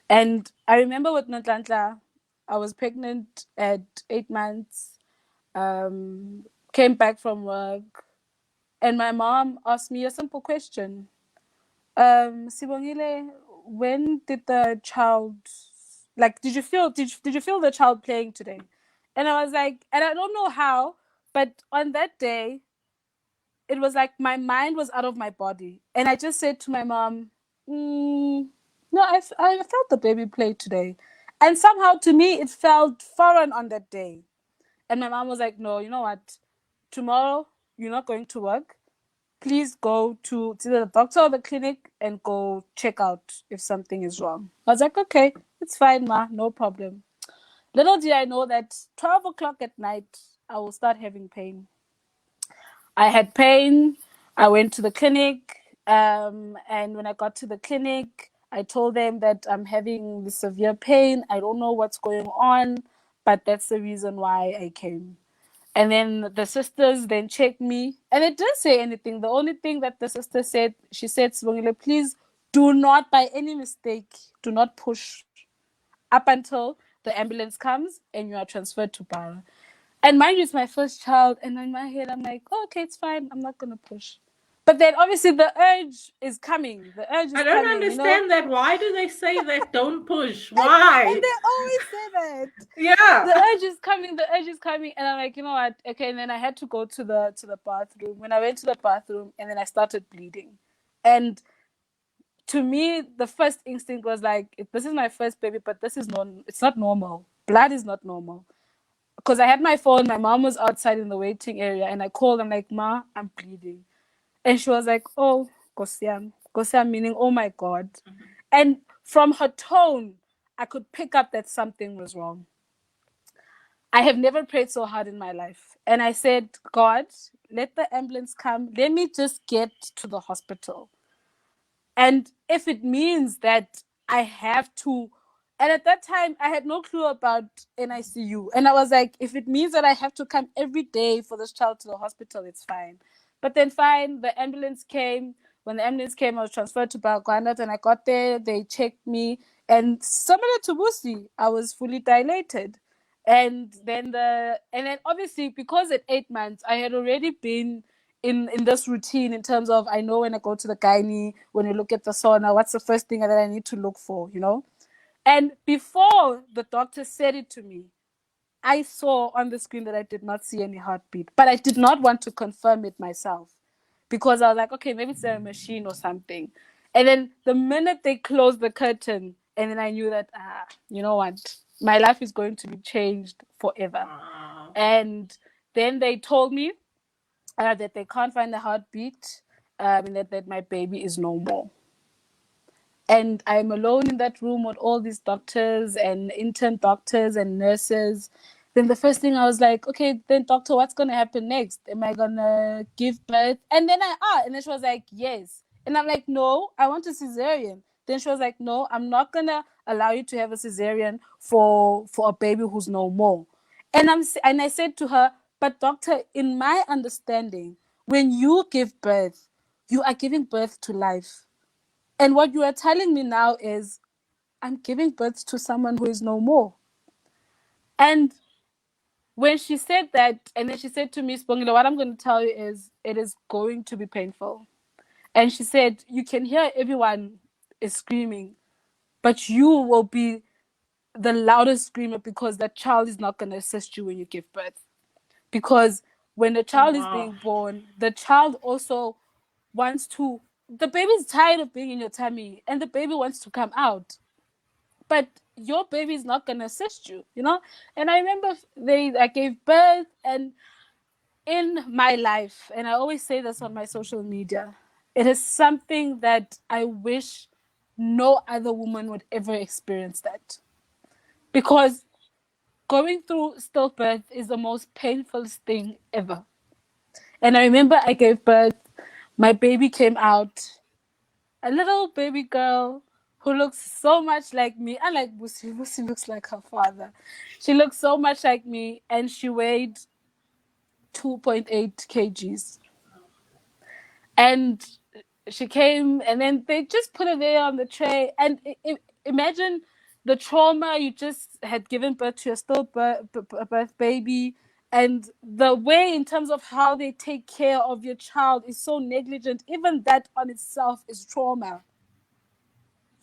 And I remember with Natlantla, I was pregnant at 8 months, um, came back from work, and my mom asked me a simple question. Sibongile, when did the child, like, did you feel the child playing today? And I was like, and I don't know how, but on that day, it was like my mind was out of my body. And I just said to my mom, no, I felt the baby play today. And somehow to me, it felt foreign on that day. And my mom was like, no, you know what? Tomorrow, you're not going to work. Please go to either the doctor or the clinic and go check out if something is wrong. I was like, okay, it's fine, ma, no problem. Little did I know that 12 o'clock at night, I will start having pain. I had pain. I went to the clinic. And when I got to the clinic, I told them that I'm having severe pain. I don't know what's going on, but that's the reason why I came. And then the sisters then checked me, and it didn't say anything. The only thing that the sister said, she said, Sibongile, please do not, by any mistake, do not push up until the ambulance comes and you are transferred to Bara. And mind you, it's my first child, and in my head, I'm like, oh, okay, it's fine. I'm not gonna push. But then obviously the urge is coming. The urge I is don't coming, you know? understand that. Why do they say that? Don't push. And Why? they always say that. Yeah. The urge is coming, the urge is coming. And I'm like, you know what? Okay, and then I had to go to the bathroom. When I went to the bathroom, and then I started bleeding. And to me, the first instinct was like, this is my first baby, but this is not, it's not normal. Blood is not normal. Because I had my phone, my mom was outside in the waiting area, and I called, I'm like, Ma, I'm bleeding. And she was like, oh, Kosiam. Kosiam meaning, oh my God. And from her tone, I could pick up that something was wrong. I have never prayed so hard in my life. And I said, God, let the ambulance come. Let me just get to the hospital. And if it means that I have to, and at that time, I had no clue about NICU. And I was like, if it means that I have to come every day for this child to the hospital, it's fine. But then, fine, the ambulance came. When the ambulance came, I was transferred to Bagwanat, and I got there, they checked me. And similar to Busi, I was fully dilated. And then obviously, because at 8 months, I had already been in this routine in terms of, I know when I go to the gynae, when you look at the sauna, what's the first thing that I need to look for, you know? And before the doctor said it to me, I saw on the screen that I did not see any heartbeat, but I did not want to confirm it myself because I was like, okay, maybe it's a machine or something. And then the minute they closed the curtain, and then I knew that, you know what, my life is going to be changed forever. Wow. And then they told me that they can't find the heartbeat, and that my baby is no more. And I'm alone in that room with all these doctors and intern doctors and nurses. Then the first thing I was like, okay, then doctor, what's gonna happen next? Am I gonna give birth? And then she was like, yes. And I'm like, no, I want a cesarean. Then she was like, no, I'm not gonna allow you to have a cesarean for a baby who's no more. And I said to her, but doctor, in my understanding, when you give birth, you are giving birth to life. And what you are telling me now is I'm giving birth to someone who is no more. And when she said that, and then she said to me, Spongile, what I'm going to tell you is it is going to be painful. And she said, you can hear everyone is screaming, but you will be the loudest screamer because that child is not going to assist you when you give birth. Because when the Oh, child is wow. being born, the child also wants to, the baby's tired of being in your tummy and the baby wants to come out. But your baby is not going to assist you, you know? And I remember I gave birth, and in my life, and I always say this on my social media, it is something that I wish no other woman would ever experience that. Because going through stillbirth is the most painful thing ever. And I remember I gave birth, my baby came out, a little baby girl who looks so much like me. Unlike Busi, Busi looks like her father. She looks so much like me, and she weighed 2.8 kgs. And she came, and then they just put her there on the tray. And imagine the trauma. You just had given birth to your stillbirth baby, and the way in terms of how they take care of your child is so negligent. Even that on itself is trauma.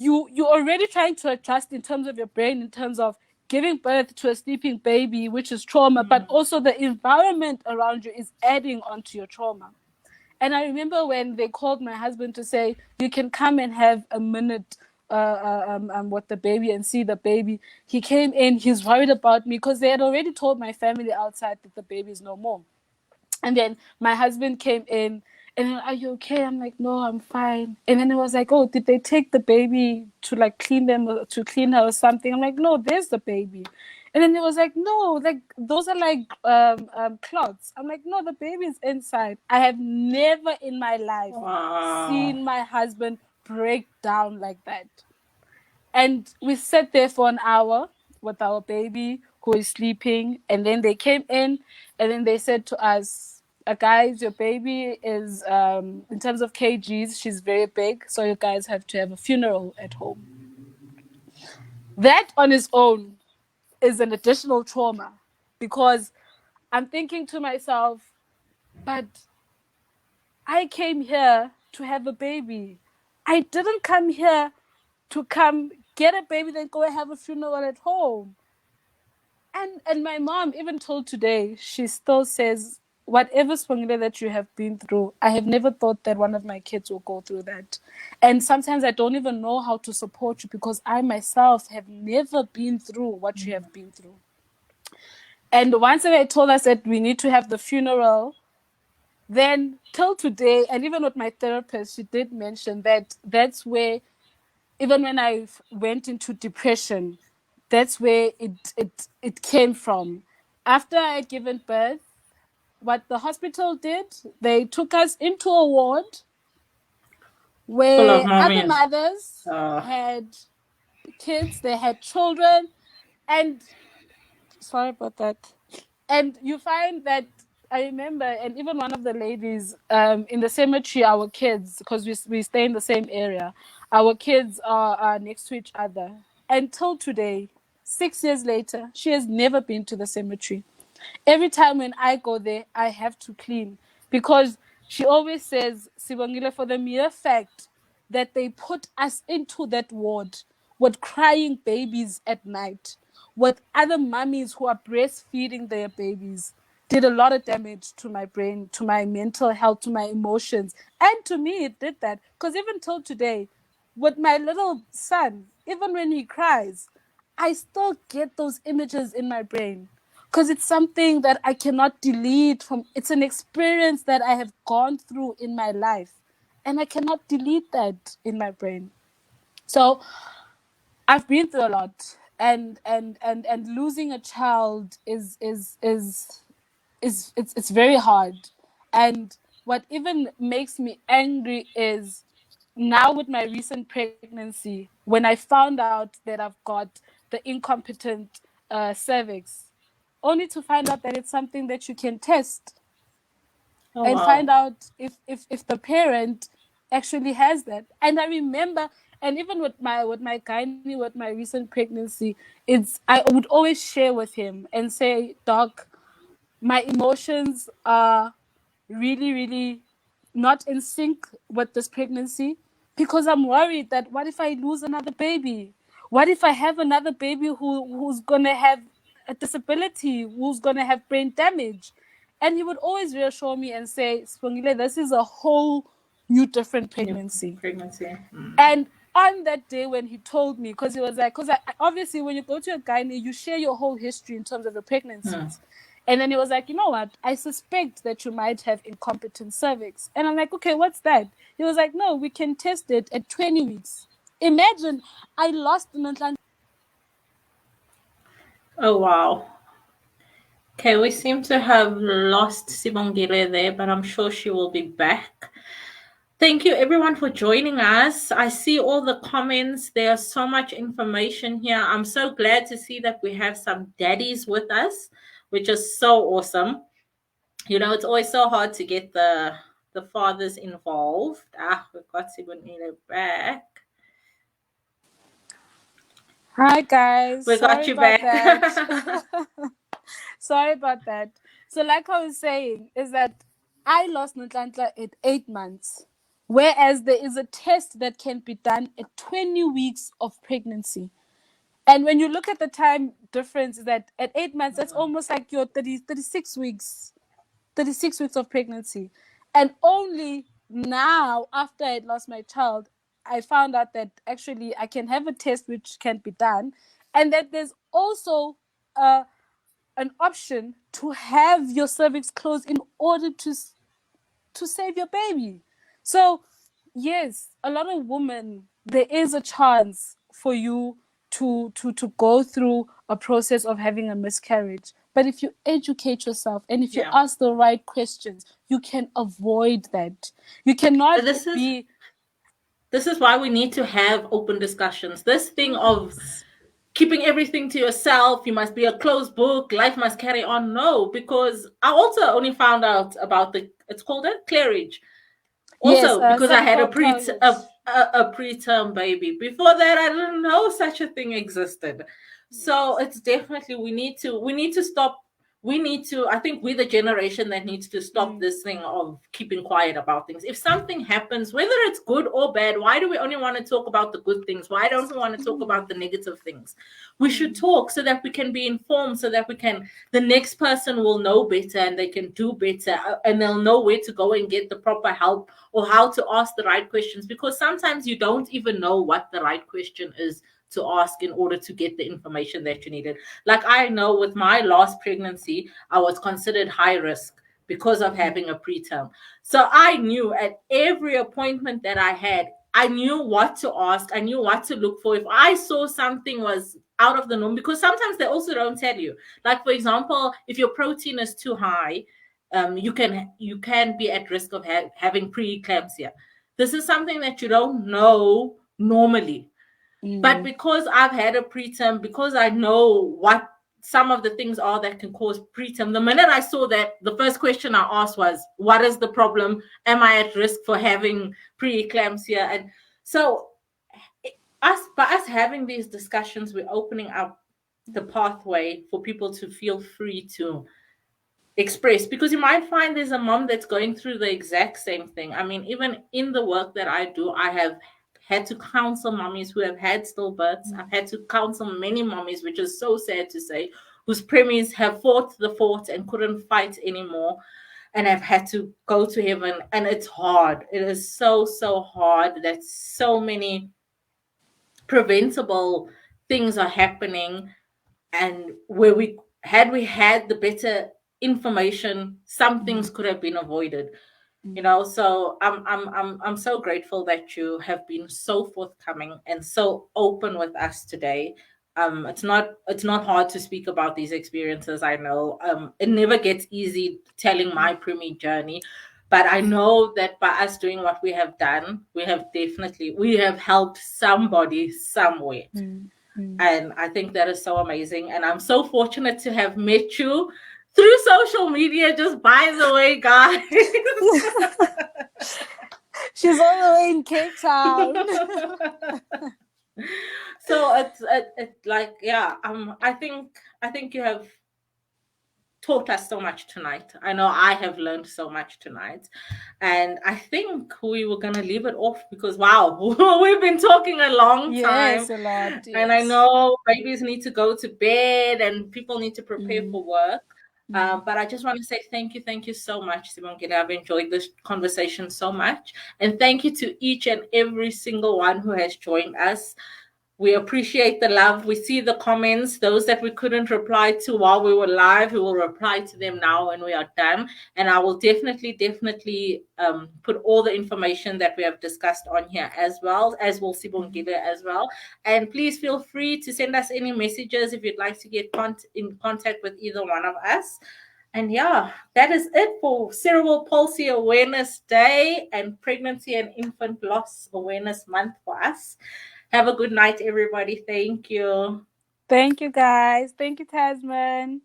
You're already trying to adjust in terms of your brain, in terms of giving birth to a sleeping baby, which is trauma, but also the environment around you is adding onto your trauma. And I remember when they called my husband to say, you can come and have a minute with the baby and see the baby. He came in, he's worried about me because they had already told my family outside that the baby is no more. And then my husband came in and then, are you okay? I'm like, no, I'm fine. And then it was like, oh, did they take the baby to like clean them or to clean her or something? I'm like, no, there's the baby. And then it was like, no, like those are like clots. I'm like, no, the baby's inside. I have never in my life Wow. seen my husband break down like that. And we sat there for an hour with our baby who is sleeping. And then they came in and then they said to us, guys, your baby is, in terms of kgs, she's very big. So you guys have to have a funeral at home. That on its own is an additional trauma because I'm thinking to myself, but I came here to have a baby. I didn't come here to come get a baby, then go and have a funeral at home. And my mom, even told today, she still says, whatever Sibongile that you have been through, I have never thought that one of my kids will go through that. And sometimes I don't even know how to support you because I myself have never been through what you have been through. And once they told us that we need to have the funeral, then till today, and even with my therapist, she did mention that that's where, even when I went into depression, that's where it came from. After I had given birth, what the hospital did, they took us into a ward Full of where other mommies. mothers had kids, they had children, and sorry about that. And you find that I remember, and even one of the ladies in the cemetery, our kids, because we stay in the same area, our kids are next to each other. Until today, 6 years later, she has never been to the cemetery. Every time when I go there, I have to clean because she always says, Sibongile, for the mere fact that they put us into that ward with crying babies at night, with other mummies who are breastfeeding their babies, did a lot of damage to my brain, to my mental health, to my emotions. And to me, it did that. Because even till today, with my little son, even when he cries, I still get those images in my brain because it's something that I cannot delete from. It's an experience that I have gone through in my life, and I cannot delete that in my brain. So I've been through a lot, and losing a child is it's very hard. And what even makes me angry is now with my recent pregnancy, when I found out that I've got the incompetent cervix, only to find out that it's something that you can test Oh and wow. find out if the parent actually has that. And I remember, and even with my gynae, with my recent pregnancy, it's I would always share with him and say, Doc, my emotions are really, really not in sync with this pregnancy because I'm worried that what if I lose another baby? What if I have another baby who's gonna have a disability, who's gonna have brain damage? And he would always reassure me and say, Spongile, this is a whole new different New pregnancy. pregnancy. And on that day when he told me, because he was like, because obviously when you go to a gynae, you share your whole history in terms of your pregnancies. And then he was like, you know what? I suspect that you might have incompetent cervix. And I'm like, okay, what's that? He was like, no, we can test it at 20 weeks. Imagine I lost an implant. Oh wow. Okay, we seem to have lost Sibongile there, but I'm sure she will be back. Thank you everyone for joining us. I see all the comments. There's so much information here. I'm so glad to see that we have some daddies with us, which is so awesome. You know, it's always so hard to get the fathers involved. Ah, we've got Sibongile back. Hi, guys. We got Sorry you about back. that. Sorry about that. So, like I was saying, is that I lost Ntlantla at 8 months, whereas there is a test that can be done at 20 weeks of pregnancy. And when you look at the time difference, is that at 8 months, that's almost like your 36 weeks, 36 weeks of pregnancy. And only now, after I had lost my child, I found out that actually I can have a test which can be done, and that there's also uh, an option to have your cervix closed in order to save your baby. So, yes, a lot of women, there is a chance for you to go through a process of having a miscarriage. But if you educate yourself and if you Yeah. ask the right questions, you can avoid that. You cannot This is be. this is why we need to have open discussions. This thing of Yes. keeping everything to yourself, you must be a closed book, life must carry on. No, because I also only found out about it's called a clearage. Yes, Also, because I had cerebral palsy. a preterm baby. Before that, I didn't know such a thing existed. So Yes. it's definitely we need to stop. We need to. I think we're the generation that needs to stop Mm, this thing of keeping quiet about things. If something happens, whether it's good or bad, why do we only want to talk about the good things? Why don't we want to talk mm, about the negative things? We should mm, talk so that we can be informed, so that we can the next person will know better and they can do better, and they'll know where to go and get the proper help or how to ask the right questions, because sometimes you don't even know what the right question is to ask in order to get the information that you needed. Like I know with my last pregnancy, I was considered high risk because of mm, having a preterm. So I knew at every appointment that I had, I knew what to ask, I knew what to look for. If I saw something was out of the norm, because sometimes they also don't tell you. Like for example, if your protein is too high, you can be at risk of having preeclampsia. This is something that you don't know normally, but mm, because I've had a preterm, because I know what some of the things are that can cause preterm, the minute I saw that, the first question I asked was, "What is the problem? Am I at risk for having preeclampsia?" And so, by us having these discussions, we're opening up the pathway for people to feel free to express, because you might find there's a mom that's going through the exact same thing. I mean, even in the work that I do, I have had to counsel mommies who have had stillbirths. I've had to counsel many mommies, which is so sad to say, whose preemies have fought the fort and couldn't fight anymore and have had to go to heaven. And it's hard. It is so, so hard that so many preventable things are happening, and where we had the better information, some mm, things could have been avoided. mm, So I'm so grateful that you have been so forthcoming and so open with us today. It's not hard to speak about these experiences. I know it never gets easy telling my preemie journey, but I know that by us doing what we have done, we have helped somebody somewhere. mm, mm. And I think that is so amazing. And I'm so fortunate to have met you through social media, just by the way, guys. She's all the way in Cape Town. So it's like, yeah, I think you have taught us so much tonight. I know I have learned so much tonight. And I think we were going to leave it off because, wow, we've been talking a long time. Yes, a lot. And I Yes. know babies need to go to bed and people need to prepare Mm, for work. mm. But I just want to say thank you so much, Sibongile. I've enjoyed this conversation so much. And thank you to each and every single one who has joined us. We appreciate the love. We see the comments, those that we couldn't reply to while we were live. We will reply to them now when we are done. And I will definitely put all the information that we have discussed on here, as well as will Mm. Sibongile as well. And please feel free to send us any messages if you'd like to get in contact with either one of us. And yeah, that is it for Cerebral Palsy Awareness Day and Pregnancy and Infant Loss Awareness Month for us. Have a good night, everybody. Thank you. Thank you, guys. Thank you, Tasman.